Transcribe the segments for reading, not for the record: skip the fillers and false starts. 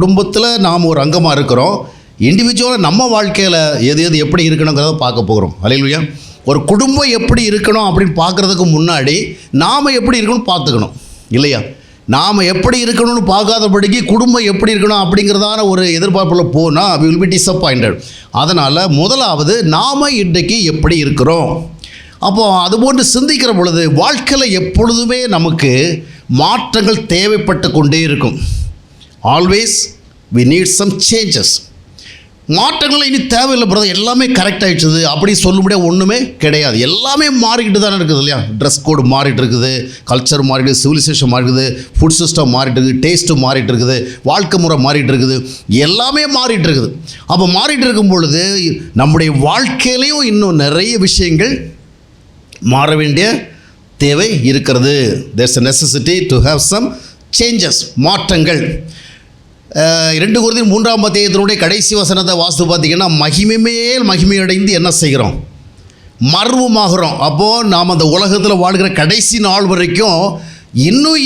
குடும்பத்தில் நாம் ஒரு அங்கமாக இருக்கிறோம். இண்டிவிஜுவலாக நம்ம வாழ்க்கையில் எது எது எப்படி இருக்கணுங்கிறத பார்க்க போகிறோம். அல்லேலூயா. ஒரு குடும்பம் எப்படி இருக்கணும் அப்படின்னு பார்க்குறதுக்கு முன்னாடி நாம் எப்படி இருக்கணும்னு பார்த்துக்கணும் இல்லையா? நாம் எப்படி இருக்கணும்னு பார்க்காதபடிக்கு குடும்பம் எப்படி இருக்கணும் அப்படிங்கிறதான ஒரு எதிர்பார்ப்பில் போனால் we will be disappointed. அதனால் முதலாவது நாம் இன்றைக்கு எப்படி இருக்கிறோம். அப்போது அதுபோன்று சிந்திக்கிற பொழுது வாழ்க்கையில் எப்பொழுதுமே நமக்கு மாற்றங்கள் தேவைப்பட்டு கொண்டே இருக்கும். Always we need some changes. மாற்றங்கள் இனி தேவையில்லை பிரதர், எல்லாமே கரெக்ட் ஆகிடுச்சுது அப்படி சொல்ல முடியாது. ஒன்றுமே கிடையாது. எல்லாமே மாறிக்கிட்டு தானே இருக்குது இல்லையா? ட்ரெஸ் கோடு மாறிட்டு இருக்குது, கல்ச்சர் மாறிட்டு, சிவிலைசேஷன் மாறிடுது, ஃபுட் சிஸ்டம் மாறிட்டு இருக்குது, டேஸ்ட்டு மாறிட்டு இருக்குது, வாழ்க்கை முறை மாறிட்டு இருக்குது, எல்லாமே மாறிட்டு இருக்குது. அப்போ மாறிட்டு இருக்கும் பொழுது நம்முடைய வாழ்க்கையிலையும் இன்னும் நிறைய விஷயங்கள் மாற வேண்டிய தேவை இருக்கிறது. there's a necessity to have some changes, மாற்றங்கள். 2 கொரிந்தியர் 3ஆம் அத்தியாயத்தினுடைய கடைசி வசனத்தை வாசித்து பார்த்தீங்கன்னா, மகிமை மேல் மகிமையடைந்து என்ன செய்கிறோம்? மர்வமாகிறோம். அப்போது நாம் அந்த உலகத்தில் வாழ்கிற கடைசி நாள் வரைக்கும் இன்னும்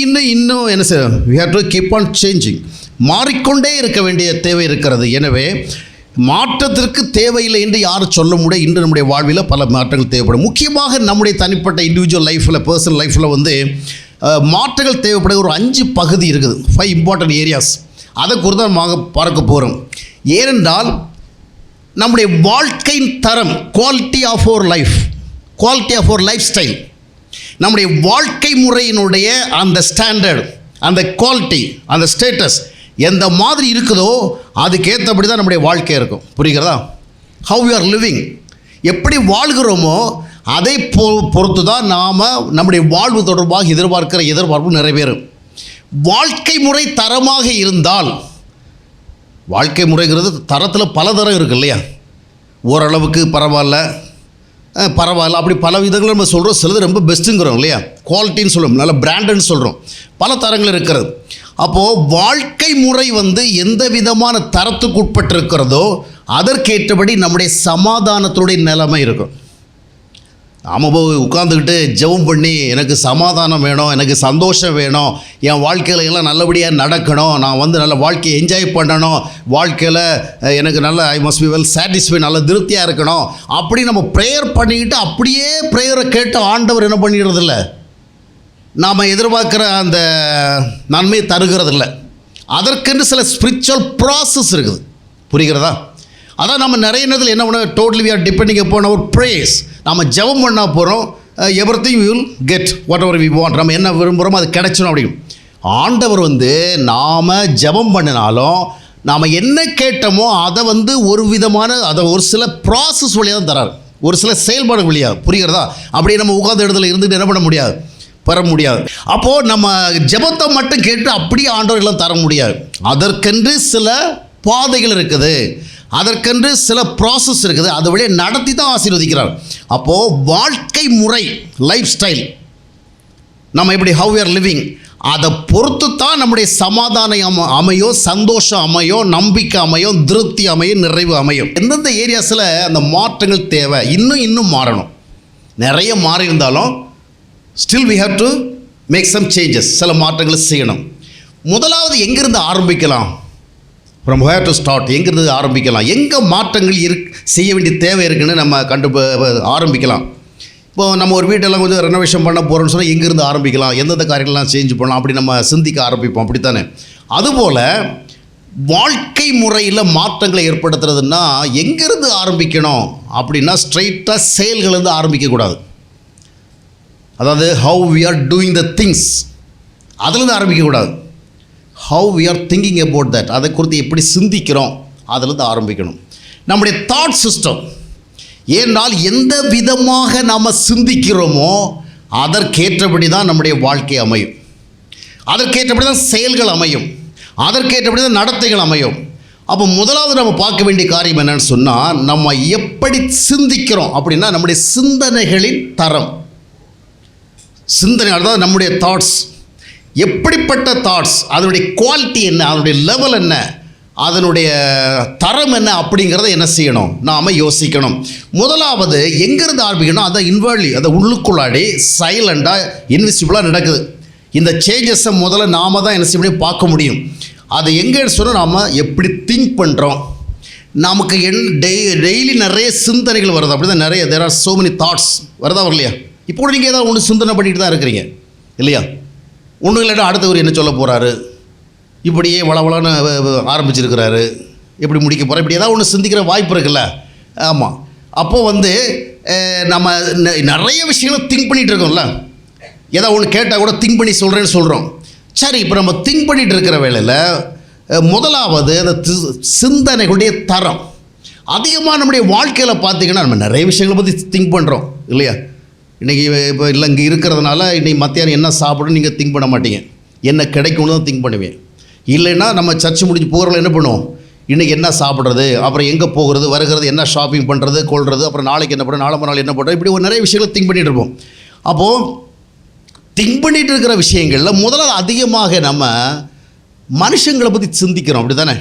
என்ன செய்யணும்? we have to keep on changing. மாறிக்கொண்டே இருக்க வேண்டிய தேவை இருக்கிறது. எனவே மாற்றத்திற்கு தேவையில்லை என்று யாரும் சொல்ல முடியாது. இன்று நம்முடைய வாழ்வில் பல மாற்றங்கள் தேவைப்படும். முக்கியமாக நம்முடைய தனிப்பட்ட இண்டிவிஜுவல் லைஃப்பில், பர்சனல் லைஃப்பில் மாற்றங்கள் தேவைப்பட ஒரு 5 பகுதி இருக்குது. 5 இம்பார்ட்டன்ட் ஏரியாஸ். அதை குறித்து நம்ம பார்க்க போகிறோம். ஏனென்றால் நம்முடைய வாழ்க்கையின் தரம், quality of our life, quality of our lifestyle, நம்முடைய வாழ்க்கை முறையினுடைய அந்த ஸ்டாண்டர்ட், அந்த குவாலிட்டி, அந்த ஸ்டேட்டஸ் எந்த மாதிரி இருக்குதோ அதுக்கேற்றபடி தான் நம்முடைய வாழ்க்கை இருக்கும். புரிகிறதா? ஹவ் யூ ஆர் லிவிங், எப்படி வாழ்கிறோமோ அதை பொறுத்து தான் நாம் நம்முடைய வாழ்வு தொடர்பாக எதிர்பார்க்கிற எதிர்பார்ப்பு நிறைவேறும். வாழ்க்கை முறை தரமாக இருந்தால், வாழ்க்கை முறைங்கிறது தரத்தில் பல தரம் இருக்குது இல்லையா? ஓரளவுக்கு பரவாயில்ல, அப்படி பல விதங்கள் நம்ம சொல்கிறோம். சிலது ரொம்ப பெஸ்ட்டுங்கிறோம் இல்லையா? குவாலிட்டின்னு சொல்கிறோம், நல்ல பிராண்டுன்னு சொல்கிறோம். பல தரங்கள் இருக்கிறது. அப்போது வாழ்க்கை முறை எந்த விதமான தரத்துக்கு உட்பட்டிருக்கிறதோ அதற்கேற்றபடி நம்முடைய சமாதானத்துடைய நிலைமை இருக்கும். நாம் போய் உட்காந்துக்கிட்டு ஜெபம் பண்ணி எனக்கு சமாதானம் வேணும், எனக்கு சந்தோஷம் வேணும், என் வாழ்க்கையில் எல்லாம் நல்லபடியாக நடக்கணும், நான் நல்ல வாழ்க்கையை என்ஜாய் பண்ணணும், வாழ்க்கையில் எனக்கு நல்ல I must be well satisfy, நல்ல திருப்தியாக இருக்கணும் அப்படி நம்ம ப்ரேயர் பண்ணிக்கிட்டு அப்படியே ப்ரேயரை கேட்டு ஆண்டவர் என்ன பண்ணிடுறதில்ல, நாம் எதிர்பார்க்குற அந்த நன்மையை தருகிறதில்ல. அதற்கென்று சில ஸ்பிரிச்சுவல் ப்ராசஸ் இருக்குது. புரிகிறதா? அதான் நம்ம நிறைய நேரத்தில் என்ன பண்ண, totally we are depending upon our prayers. நம்ம ஜெபம் பண்ணால் போகிறோம், everything we will get whatever we want, நம்ம என்ன விரும்புகிறோமோ அது கிடைச்சிடும் அப்படின்னு. ஆண்டவர் நாம் ஜெபம் பண்ணினாலும் நாம் என்ன கேட்டோமோ அதை ஒரு விதமான அதை ஒரு சில ப்ராசஸ் வழியாக தான் தராரு, ஒரு சில செயல்பாடு வழியாக. புரிகிறதா? அப்படியே நம்ம உட்கார்ந்த இடத்துல இருந்துட்டு என்ன பண்ண முடியாது, பெற முடியாது. அப்போது நம்ம ஜெபத்தை மட்டும் கேட்டு அப்படியே ஆண்டவர் எல்லாம் தர முடியாது. அதற்கென்று சில பாதைகள் இருக்குது, அதற்கென்று சில ப்ராசஸ் இருக்குது, அதை வழியை நடத்தி தான் ஆசீர்வதிக்கிறார். அப்போது வாழ்க்கை முறை, லைஃப் ஸ்டைல், நம்ம எப்படி ஹவ் வி ஆர் லிவிங், அதை பொறுத்து தான் நம்முடைய சமாதானம் அமையும், சந்தோஷம் அமையும், நம்பிக்கை அமையும், திருப்தி அமையும், நிறைவு அமையும். எந்தெந்த ஏரியாஸில் அந்த மாற்றங்கள் தேவை, இன்னும் மாறணும். நிறைய மாறி இருந்தாலும் still we have to make some changes, சில மாற்றங்களை செய்யணும். முதலாவது எங்கிருந்து ஆரம்பிக்கலாம்? ஃப்ரம் வேர் டு ஸ்டார்ட், எங்கிருந்து ஆரம்பிக்கலாம், எங்கே மாற்றங்கள் செய்ய வேண்டிய தேவை இருக்குன்னு நம்ம ஆரம்பிக்கலாம். இப்போது நம்ம ஒரு வீட்டெல்லாம் கொஞ்சம் ரெனோவேஷன் பண்ண போகிறோன்னு சொன்னால் எங்கேருந்து ஆரம்பிக்கலாம், எந்தெந்த காரியங்கள்லாம் சேஞ்ச் பண்ணலாம் அப்படி நம்ம சிந்திக்க ஆரம்பிப்போம். அப்படித்தானே? அதுபோல் வாழ்க்கை முறையில் மாற்றங்களை ஏற்படுத்துறதுன்னா எங்கேருந்து ஆரம்பிக்கணும் அப்படின்னா ஸ்ட்ரைட்டாக செயல்களிலிருந்து ஆரம்பிக்கக்கூடாது. அதாவது how we are doing the things, அதுலேருந்து ஆரம்பிக்கக்கூடாது. How we are thinking about that, அதை குறித்து எப்படி சிந்திக்கிறோம் அதிலிருந்து ஆரம்பிக்கணும். நம்முடைய தாட் சிஸ்டம், ஏனால் எந்த விதமாக நாம் சிந்திக்கிறோமோ அதற்கேற்றபடி தான் நம்முடைய வாழ்க்கை அமையும், அதற்கேற்றபடி தான் செயல்கள் அமையும், அதற்கேற்றபடி தான் நடத்தைகள் அமையும். அப்போ முதலாவது நம்ம பார்க்க வேண்டிய காரியம் என்னன்னு சொன்னால், நம்ம எப்படி சிந்திக்கிறோம் அப்படின்னா நம்முடைய சிந்தனைகளின் தரம், சிந்தனை, அதாவது நம்முடைய தாட்ஸ், எப்படிப்பட்ட தாட்ஸ், அதனுடைய குவாலிட்டி என்ன, அதனுடைய லெவல் என்ன, அதனுடைய தரம் என்ன அப்படிங்கிறத என்ன செய்யணும், நாம் யோசிக்கணும். முதலாவது எங்கேருந்து ஆரம்பிக்கணும், அதை இன்வால்வ், அதை உள்ளுக்குள்ளாடி சைலண்டாக இன்விசிபிளாக நடக்குது. இந்த சேஞ்சஸை முதல்ல நாம் தான் என்ன செய்ய முடியும், பார்க்க முடியும். அது எங்கே சொன்னால் நாம் எப்படி திங்க் பண்ணுறோம், நமக்கு டெய்லி நிறைய சிந்தனைகள் வருது. அப்படி தான் நிறைய there are so many thoughts வருதா வரலையா? இப்போ கூட நீங்கள் ஏதாவது ஒன்று சிந்தனை பண்ணிட்டு தான் இருக்கிறீங்க இல்லையா? ஒன்றும் இல்லாட்டா அடுத்தவர் என்ன சொல்ல போகிறாரு, இப்படியே வளவளன்னு ஆரம்பிச்சிருக்கிறாரு, எப்படி முடிக்க போகிறோம், இப்படி ஏதாவது ஒன்று சிந்திக்கிற வாய்ப்பு இருக்குல்ல? ஆமாம். அப்போது நம்ம நிறைய விஷயங்களை திங்க் பண்ணிகிட்டு இருக்கோம்ல. ஏதாவது ஒன்று கேட்டால் கூட திங்க் பண்ணி சொல்கிறேன்னு சொல்கிறோம். சரி, இப்போ நம்ம திங்க் பண்ணிகிட்டு இருக்கிற வேளையில் முதலாவது அந்த சிந்தனைகளுடைய தரம் அதிகமாக நம்முடைய வாழ்க்கையில் பார்த்திங்கன்னா நம்ம நிறைய விஷயங்களை பற்றி திங்க் பண்ணுறோம் இல்லையா? இன்றைக்கி இப்போ இல்லை இங்கே இருக்கிறதுனால இன்றைக்கி மத்தியானம் என்ன சாப்பிடணும் நீங்கள் திங்க் பண்ண மாட்டீங்க, என்ன கிடைக்கும்னு தான் திங்க் பண்ணுவேன். இல்லைன்னா நம்ம சர்ச்சு முடிஞ்சு போகிறவங்க என்ன பண்ணுவோம், இன்றைக்கி என்ன சாப்பிட்றது, அப்புறம் எங்கே போகிறது வருகிறது, என்ன ஷாப்பிங் பண்ணுறது கொள்வது, அப்புறம் நாளைக்கு என்ன பண்ணுறது, நாளை நாள் என்ன பண்ணுறது, இப்படி ஒரு நிறைய விஷயங்களை திங்க் பண்ணிகிட்டு இருப்போம். அப்போது திங்க் பண்ணிகிட்டு இருக்கிற விஷயங்களில் முதல்ல அதிகமாக நம்ம மனுஷங்களை பற்றி சிந்திக்கிறோம். அப்படி தானே?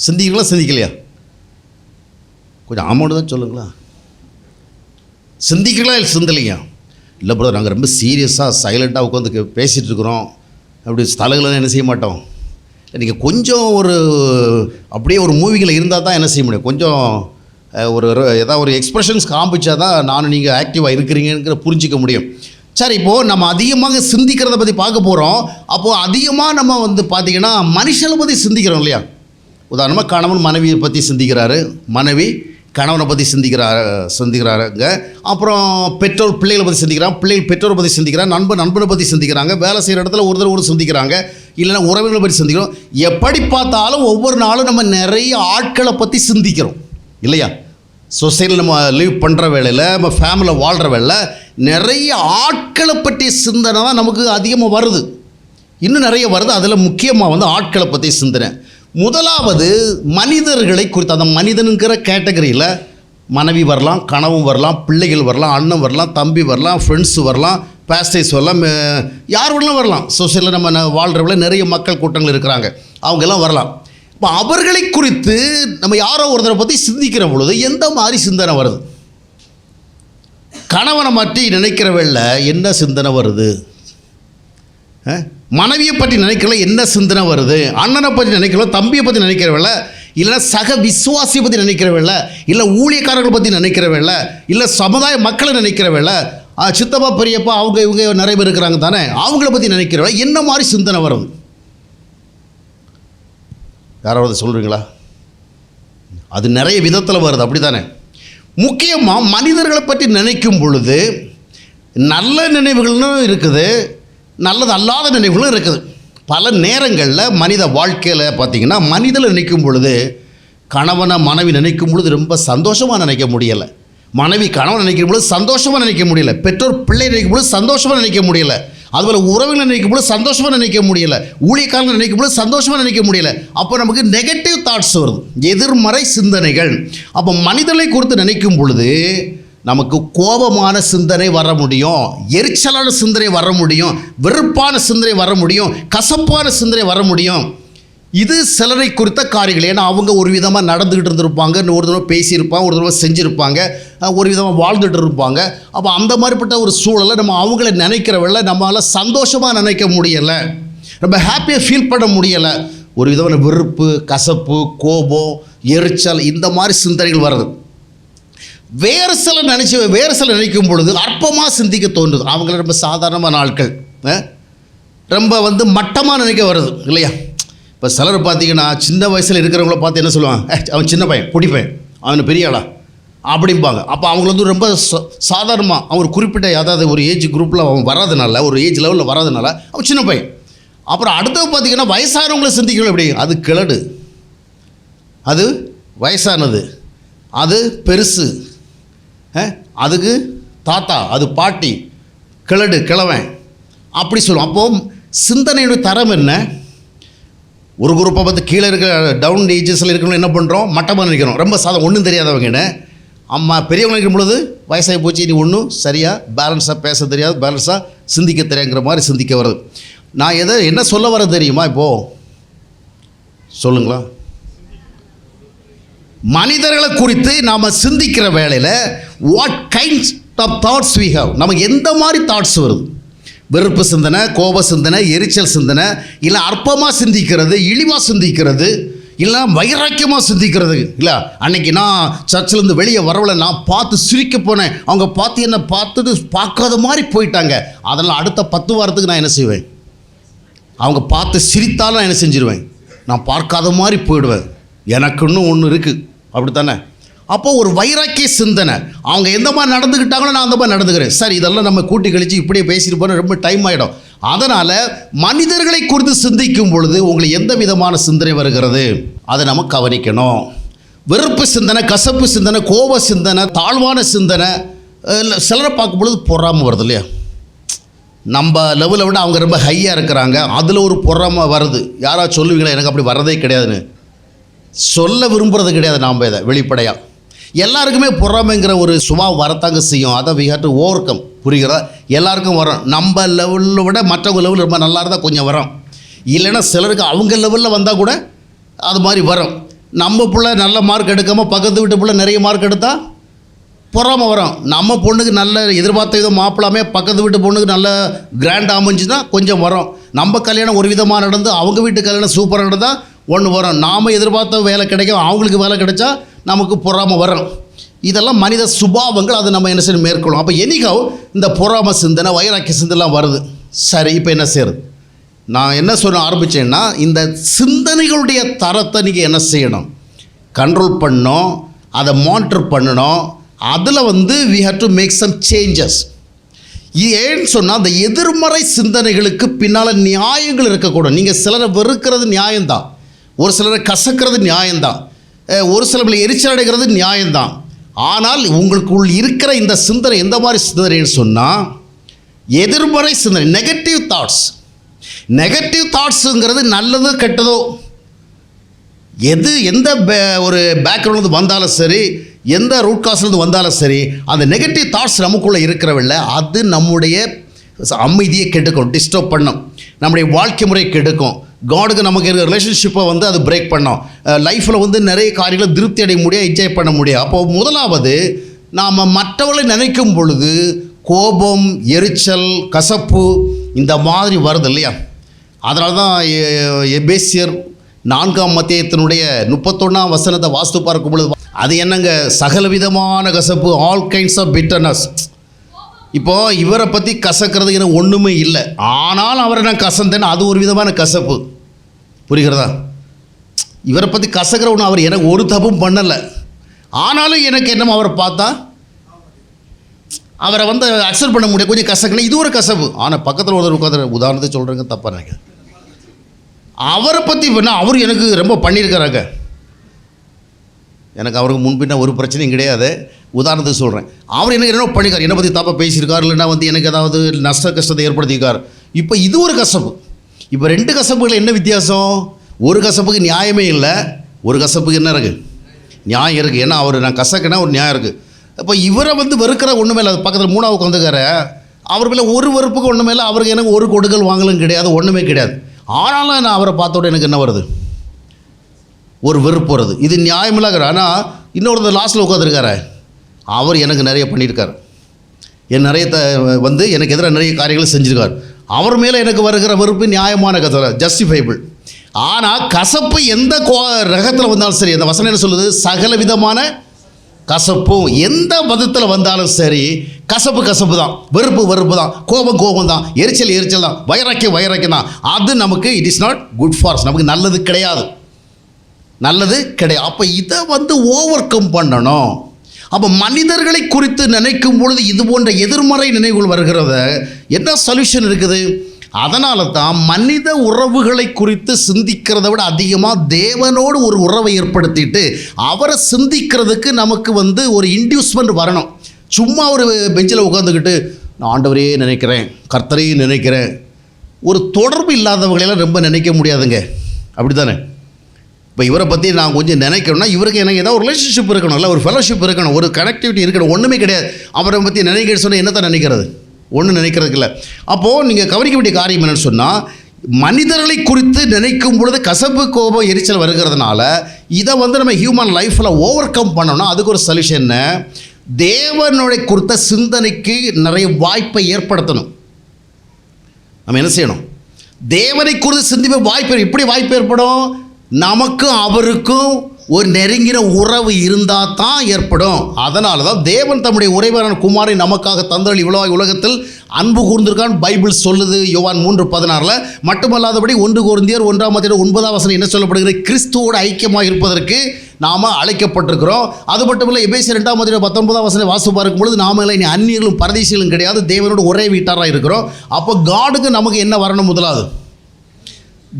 சிந்திக்கலாம் சிந்திக்கலையா? கொஞ்சம் அமௌண்ட் தான் சொல்லுங்களா. சிந்திக்கலாம் இல்லை சிந்தலையா? இல்லை பிரதர், நாங்கள் ரொம்ப சீரியஸாக சைலண்ட்டாக உட்காந்து பேசிகிட்டு இருக்கிறோம், அப்படி ஸ்தலங்களை என்ன செய்ய மாட்டோம். நீங்கள் கொஞ்சம் ஒரு அப்படியே ஒரு மூவிகளை இருந்தால் தான் என்ன செய்ய முடியும், கொஞ்சம் ஒரு ஏதாவது ஒரு எக்ஸ்ப்ரெஷன்ஸ் காமிச்சா தான் நானும் நீங்கள் ஆக்டிவாக இருக்கிறீங்கிற புரிஞ்சிக்க முடியும். சரி, இப்போது நம்ம அதிகமாக சிந்திக்கிறத பற்றி பார்க்க போகிறோம். அப்போது அதிகமாக நம்ம பார்த்திங்கன்னா மனுஷனை பற்றி சிந்திக்கிறோம் இல்லையா? உதாரணமாக கணவன் மனைவியை பற்றி சிந்திக்கிறாரு, மனைவி கணவனை பற்றி சிந்திக்கிறாங்க. அப்புறம் பெற்றோர் பிள்ளைகளை பற்றி சிந்திக்கிறாங்க, பிள்ளைகள் பெற்றோரை பற்றி சிந்திக்கிறாங்க, நண்பனை பற்றி சிந்திக்கிறாங்க, வேலை செய்கிற இடத்துல ஒருத்தர் சிந்திக்கிறாங்க, இல்லைன்னா உறவினர்களை பற்றி சிந்திக்கிறோம். எப்படி பார்த்தாலும் ஒவ்வொரு நாளும் நம்ம நிறைய ஆட்களை பற்றி சிந்திக்கிறோம் இல்லையா? சொசைட்டியில் நம்ம லீவ் பண்ணுற வேளையில், நம்ம ஃபேமிலியில் வாழ்கிற வேளையில் நிறைய ஆட்களை பற்றிய சிந்தனை தான் நமக்கு அதிகமாக வருது. இன்னும் நிறைய வருது. அதில் முக்கியமாக ஆட்களை பற்றி சிந்தனை. முதலாவது மனிதர்களை குறித்து, அந்த மனிதனுங்கிற கேட்டகரியில் மனைவி வரலாம், கணவன் வரலாம், பிள்ளைகள் வரலாம், அண்ணன் வரலாம், தம்பி வரலாம், ஃப்ரெண்ட்ஸு வரலாம், பாஸ்டர்ஸ் வரலாம், யார் வரலாம் வரலாம். சொசைட்டியில் நம்ம வாழ்கிறவங்கள நிறைய மக்கள் கூட்டங்கள் இருக்கிறாங்க, அவங்கெல்லாம் வரலாம். இப்போ அவர்களை குறித்து நம்ம யாரோ ஒருத்தரை பற்றி சிந்திக்கிற பொழுது எந்த மாதிரி சிந்தனை வருது? கணவனை பற்றி நினைக்கிற வேளை என்ன சிந்தனை வருது? மனைவியை பற்றி நினைக்கல என்ன சிந்தனை வருது? அண்ணனை பற்றி நினைக்கல, தம்பியை பற்றி நினைக்கிற வேளை, இல்லைன்னா சக விசுவாசியை பற்றி நினைக்கிற வேளை, இல்லை ஊழியக்காரர்களை பற்றி நினைக்கிற வேளை, இல்லை சமுதாய மக்களை நினைக்கிற வேளை, சித்தப்பா பெரியப்பா இவங்க நிறைய பேர் இருக்கிறாங்க தானே, அவங்கள பற்றி நினைக்கிற வேளை என்ன மாதிரி சிந்தனை வருது? யாராவது சொல்கிறீங்களா? அது நிறைய விதத்தில் வருது, அப்படி தானே? முக்கியமாக மனிதர்களை பற்றி நினைக்கும் பொழுது நல்ல நினைவுகளும் இருக்குது, நல்லது அல்லாத நினைவுகளும் இருக்குது. பல நேரங்களில் மனித வாழ்க்கையில் பார்த்திங்கன்னா மனிதனை நினைக்கும் பொழுது, கணவனை மனைவி நினைக்கும் பொழுது ரொம்ப சந்தோஷமாக நினைக்க முடியலை, மனைவி கணவன் நினைக்கும் பொழுது சந்தோஷமாக நினைக்க முடியலை, பெற்றோர் பிள்ளை நினைக்கும் பொழுது சந்தோஷமாக நினைக்க முடியலை, அதுபோல் உறவுகளை நினைக்கும் பொழுது சந்தோஷமாக நினைக்க முடியலை, ஊழியக்காரங்களை நினைக்கும் பொழுது சந்தோஷமாக நினைக்க முடியலை. அப்போ நமக்கு நெகட்டிவ் தாட்ஸ் வருது, எதிர்மறை சிந்தனைகள். அப்போ மனிதனை குறித்து நினைக்கும் பொழுது நமக்கு கோபமான சிந்தனை வர முடியும், எரிச்சலான சிந்தனை வர முடியும், வெறுப்பான சிந்தனை வர முடியும், கசப்பான சிந்தனை வர முடியும். இது சிலரை குறித்த காரியங்கள். ஏன்னா அவங்க ஒரு விதமாக நடந்துக்கிட்டு இருந்திருப்பாங்க, ஒரு தடவை பேசியிருப்பாங்க, ஒரு தடவை செஞ்சுருப்பாங்க, ஒரு விதமாக வாழ்ந்துட்டு இருப்பாங்க. அப்போ அந்த மாதிரிப்பட்ட ஒரு சூழலை நம்ம அவங்கள நினைக்கிற வேளை நம்மளால் சந்தோஷமாக நினைக்க முடியலை, ரொம்ப ஹாப்பியாக ஃபீல் பண்ண முடியலை. ஒரு விதமான வெறுப்பு, கசப்பு, கோபம், எரிச்சல், இந்த மாதிரி சிந்தனைகள் வருது. வேறு சில நினைக்கும் பொழுது அற்பமாக சிந்திக்க தோன்றுது. அவங்கள ரொம்ப சாதாரணமான ஆட்கள், ரொம்ப மட்டமாக நினைக்க வருது இல்லையா? இப்போ சிலர் பார்த்திங்கன்னா சின்ன வயசில் இருக்கிறவங்கள பார்த்து என்ன சொல்லுவாங்க, அவன் சின்ன பையன், குடிப்பையன், அவன் பெரிய ஆளா அப்படிம்பாங்க. அப்போ அவங்கள ரொம்ப சாதாரணமாக அவன் குறிப்பிட்ட அதாவது ஒரு ஏஜ் குரூப்பில் அவன் வராதனால, ஒரு ஏஜ் லெவலில் வராதனால அவன் சின்ன பையன். அப்புறம் அடுத்தது பார்த்திங்கன்னா வயசானவங்களை சிந்திக்கணும். எப்படி? அது கிழடு, அது வயசானது, அது பெருசு, அதுக்கு தாத்தா, அது பாட்டி, கிழடு, கிழவன், அப்படி சொல்லுவோம். அப்போது சிந்தனையுடைய தரம் என்ன? ஒரு குரூப்பை பார்த்து கீழே இருக்கிற டவுன் ஏஜஸில் இருக்கிறவங்க என்ன பண்ணுறோம், மட்டமாக நினைக்கிறோம், ரொம்ப ஒன்றும் தெரியாதவங்கன்னு. அம்மா பெரியவங்க நினைக்கும் பொழுது வயசாகி போச்சு, நீ ஒன்றும் சரியாக பேலன்ஸாக பேச தெரியாது, பேலன்ஸாக சிந்திக்க தெரியாங்கிற மாதிரி சிந்திக்க வருது. நான் என்ன சொல்ல வர தெரியுமா? இப்போது சொல்லுங்களா? மனிதர்களை குறித்து நாம் சிந்திக்கிற வேளையில் what kinds of thoughts we have, நமக்கு எந்த மாதிரி தாட்ஸ் வருது? வெறுப்பு சிந்தனை, கோப சிந்தனை, எரிச்சல் சிந்தனை, இல்லை அற்பமாக சிந்திக்கிறது, இழிவாக சிந்திக்கிறது, இல்லை வைராக்கியமாக சிந்திக்கிறது. இல்லை அன்னைக்கு நான் சர்ச்சிலேருந்து வெளியே வரவலை நான் பார்த்து சிரிக்க போனேன், அவங்க பார்த்து என்னை பார்த்துட்டு பார்க்காத மாதிரி போயிட்டாங்க. அதெல்லாம் அடுத்த 10 வாரத்துக்கு நான் என்ன செய்வேன்? அவங்க பார்த்து சிரித்தாலும் நான் என்ன செஞ்சிருவேன்? நான் பார்க்காத மாதிரி போயிடுவேன். எனக்கு இன்னும் ஒன்று இருக்குது, அப்படித்தானே? அப்போது ஒரு வைராக்கிய சிந்தனை. அவங்க எந்த மாதிரி நடந்துக்கிட்டாங்களோ நான் அந்த மாதிரி நடந்துக்கிறேன். சரி, இதெல்லாம் நம்ம கூட்டி கழித்து இப்படியே பேசிட்டு போனால் ரொம்ப டைம் ஆகிடும். அதனால் மனிதர்களை குறித்து சிந்திக்கும் பொழுது உங்களுக்கு எந்த விதமான சிந்தனை வருகிறது அதை நம்ம கவனிக்கணும். வெறுப்பு சிந்தனை, கசப்பு சிந்தனை, கோப சிந்தனை, தாழ்வான சிந்தனை, சிலரை பார்க்கும் பொழுது பொறாமை வருது இல்லையா? நம்ம லெவலை விட அவங்க ரொம்ப ஹையாக இருக்கிறாங்க, அதில் ஒரு பொறாமை வருது. யாராவது சொல்லுவீங்களா எனக்கு அப்படி வர்றதே கிடையாதுன்னு? சொல்ல விரும்புகிறது கிடையாது. நாம் இதை வெளிப்படையாக எல்லாருக்குமே பொறாமைங்கிற ஒரு சுபாவம் வரத்தாங்க செய்யும். அதை we have to overcome. புரிகிறதா? எல்லாருக்கும் வரும். நம்ம லெவலில் விட மற்றவங்க லெவல் ரொம்ப நல்லா இருந்தால் கொஞ்சம் வரும். இல்லைன்னா சிலருக்கு அவங்க லெவலில் வந்தால் கூட அது மாதிரி வரும். நம்ம பிள்ளை நல்ல மார்க் எடுக்காமல் பக்கத்து வீட்டு பிள்ளை நிறைய மார்க் எடுத்தால் பொறாமை வரும். நம்ம பொண்ணுக்கு நல்ல எதிர்பார்த்த விதம் மாப்பிளாமே பக்கத்து வீட்டு பொண்ணுக்கு நல்ல கிராண்டாக அமைஞ்சுன்னா கொஞ்சம் வரும். நம்ம கல்யாணம் ஒரு விதமாக நடந்து அவங்க வீட்டு கல்யாணம் சூப்பராக நடந்தால் ஒன்று வரும். நாம் எதிர்பார்த்த வேலை கிடைக்கும், அவங்களுக்கு வேலை கிடைச்சா நமக்கு பொறாமை வரும். இதெல்லாம் மனித சுபாவங்கள். அதை நம்ம என்ன செய்ய மேற்கொள்ளும். அப்போ எனிகாவ் இந்த பொறாமை சிந்தனை, வைராக்கிய சிந்தனைலாம் வருது. சரி, இப்போ என்ன செய்யறது? நான் என்ன சொல்ல ஆரம்பித்தேன்னா, இந்த சிந்தனைகளுடைய தரத்தை நீங்கள் என்ன செய்யணும்? கண்ட்ரோல் பண்ணணும், அதை மானிட்டர் பண்ணணும். அதில் we have to make some changes. ஏன்னு சொன்னால் அந்த எதிர்மறை சிந்தனைகளுக்கு பின்னால் நியாயங்கள் இருக்கக்கூடும். நீங்கள் சிலரை வெறுக்கிறது நியாயம்தான், ஒரு சிலரை கசக்கிறது நியாயம்தான், ஒரு சிலர் எரிச்சல் அடைகிறது நியாயம்தான். ஆனால் உங்களுக்குள் இருக்கிற இந்த சிந்தனை எந்த மாதிரி சிந்தனைன்னு சொன்னால் எதிர்மறை சிந்தனை, நெகட்டிவ் தாட்ஸ். நெகட்டிவ் தாட்ஸுங்கிறது நல்லதோ கெட்டதோ எந்த ஒரு பேக்ரவுண்ட்லேருந்து வந்தாலும் சரி, எந்த ரூட் காஸ்லேருந்து வந்தாலும் சரி, அந்த நெகட்டிவ் தாட்ஸ் நமக்குள்ளே இருக்கிறவில்லை, அது நம்முடைய அமைதியை கெடுக்கும், டிஸ்டர்ப் பண்ணும், நம்முடைய வாழ்க்கை முறையை கெடுக்கும், காடுக்கு நமக்கு இருக்கிற ரிலேஷன்ஷிப்பை அது பிரேக் பண்ணோம். லைஃப்பில் நிறைய காரியங்களை திருப்தி அடைய முடியாது, என்ஜாய் பண்ண முடியாது. அப்போது முதலாவது நாம் மற்றவர்களை நினைக்கும் பொழுது கோபம், எரிச்சல், கசப்பு இந்த மாதிரி வருது இல்லையா? அதனால தான் எபேசியர் 4ஆம் அத்தியாயத்தினுடைய 31ஆம் வசனத்தை வாஸ்து பார்க்கும் பொழுது அது என்னங்க, சகலவிதமான கசப்பு, ஆல் கைண்ட்ஸ் ஆஃப் பிட்டர்னஸ். இப்போது இவரை பற்றி கசக்கிறதுக்கு எனக்கு ஒன்றுமே இல்லை, ஆனால் அவரை நான் கசந்தேன்னு அது ஒரு விதமான கசப்பு. புரிகிறதா? இவரை பற்றி கசக்கிற ஒன்று, அவர் எனக்கு ஒரு தப்பும் பண்ணலை, ஆனாலும் எனக்கு என்னமோ அவரை பார்த்தா அவரை அக்செப்ட் பண்ண முடியாது, கொஞ்சம் கசக்குனா இது ஒரு கசப்பு. ஆனால் பக்கத்தில் ஒருத்தர் உட்காந்து, உதாரணத்தை சொல்கிறேங்க, தப்பாக நினைக்க, அவரை பற்றி பண்ணால் அவர் எனக்கு ரொம்ப பண்ணியிருக்கிறாங்க, எனக்கு அவருக்கு முன்பின்ன ஒரு பிரச்சனையும் கிடையாது. உதாரணத்துக்கு சொல்கிறேன், அவர் எனக்கு என்ன பண்ணியிருக்கார், என்னை பற்றி தப்பாக பேசியிருக்கார், இல்லைன்னா எனக்கு ஏதாவது நஷ்ட கஷ்டத்தை ஏற்படுத்தியிருக்கார். இப்போ இது ஒரு கசப்பு. இப்போ 2 கசப்புகள் என்ன வித்தியாசம்? ஒரு கசப்புக்கு நியாயமே இல்லை, ஒரு கசப்புக்கு என்ன இருக்குது? நியாயம் இருக்குது. ஏன்னா அவர் நான் கசக்குனா ஒரு நியாயம் இருக்குது. இப்போ இவரை வெறுக்கிற ஒன்றுமே இல்லை. அது பக்கத்தில் 3ஆவது உட்காந்துக்கார, அவர் மேலே ஒரு வெறுப்புக்கு ஒன்றுமே இல்லை, அவருக்கு எனக்கு ஒரு கொடுக்கல் வாங்கலும் கிடையாது, ஒன்றுமே கிடையாது. ஆனாலும் நான் அவரை பார்த்தோட எனக்கு என்ன வருது? ஒரு வெறுப்பு வருது. இது நியாயமில்லாத. ஆனால் இன்னொருத்தர் லாஸ்ட்டில் உட்காந்துருக்காரு, அவர் எனக்கு நிறைய பண்ணியிருக்கார், என் நிறைய எனக்கு எதிராக நிறைய காரியங்களை செஞ்சுருக்கார். அவர் மேலே எனக்கு வருகிற வெறுப்பு நியாயமான கதை, ஜஸ்டிஃபைபிள். ஆனால் கசப்பு எந்த ரகத்தில் வந்தாலும் சரி, அந்த வசனம் என்ன சொல்லுது? சகல விதமான கசப்பும் எந்த விதத்தில் வந்தாலும் சரி, கசப்பு கசப்பு தான், வெறுப்பு வெறுப்பு தான், கோபம் கோபம் தான், எரிச்சல் எரிச்சல் தான், வைராக்கியம் தான். அது நமக்கு it is not good for, நமக்கு நல்லது கிடையாது, நல்லது கிடையாது. அப்போ இதை ஓவர் கம் பண்ணணும். அப்போ மனிதர்களை குறித்து நினைக்கும் பொழுது இது போன்ற எதிர்மறை நினைவுகள் வருகிறத என்ன சொல்யூஷன் இருக்குது? அதனால தான் மனித உறவுகளை குறித்து சிந்திக்கிறத விட அதிகமாக தேவனோடு ஒரு உறவை ஏற்படுத்திட்டு அவரை சிந்திக்கிறதுக்கு நமக்கு ஒரு இன்டியூஸ்மெண்ட் வரணும். சும்மா ஒரு பெஞ்சில் உட்காந்துக்கிட்டு நான் ஆண்டவரையே நினைக்கிறேன், கர்த்தரையும் நினைக்கிறேன், ஒரு தொடர்பு இல்லாதவங்களெல்லாம் ரொம்ப நினைக்க முடியாதுங்க, அப்படி தானே? இப்போ இவரை பற்றி நான் கொஞ்சம் நினைக்கணும்னா இவருக்கு எனக்கு ஏதாவது ஒரு ரிலேஷன்ஷிப் இருக்கணும், இல்லை ஒரு ஃபெலோஷிப் இருக்கணும், ஒரு கனெக்டிவிட்டி இருக்கணும். ஒன்றுமே கிடையாது. அவரை பற்றி நினைக்க சொன்னால் என்னத்தான் நினைக்கிறது? ஒன்றும் நினைக்கிறதுக்கு இல்லை. அப்போது நீங்கள் கவனிக்க வேண்டிய காரியம் என்னென்னு சொன்னால், மனிதர்களை குறித்து நினைக்கும் பொழுது கசப்பு கோபம் எரிச்சல் வருகிறதுனால இதை நம்ம ஹியூமன் லைஃப்பில் ஓவர் கம் பண்ணோம்னா அதுக்கு ஒரு சொல்யூஷன் என்ன? தேவனுடைய குறித்த சிந்தனைக்கு நிறைய வாய்ப்பை ஏற்படுத்தணும். நம்ம என்ன செய்யணும்? தேவனை குறித்து சிந்திப்ப வாய்ப்பு. எப்படி வாய்ப்பு ஏற்படும்? நமக்கும் அவருக்கும் ஒரு நெருங்கின உறவு இருந்தால் தான் ஏற்படும். அதனால தான் தேவன் தம்முடைய உறைவரான குமாரை நமக்காக தந்தள் இவ்வளவு உலகத்தில் அன்பு கூர்ந்திருக்கான் பைபிள் சொல்லுது. யோவான் 3:16. மட்டுமல்லாதபடி 1 கொரிந்தியர் 1:9 என்ன சொல்லப்படுகிறது? கிறிஸ்துவோடு ஐக்கியமாக இருப்பதற்கு நாம் அழைக்கப்பட்டிருக்கிறோம். அது மட்டும் இல்லை, எபேசியர் 2:19 வாசித்து பார்க்கும் பொழுது நாம இனி அந்நியர்களும் பரதேசிகளும் கிடையாது, தேவனோடு ஒரே வீட்டாராக இருக்கிறோம். அப்போ காடுக்கு நமக்கு என்ன வரணும்? முதலாவது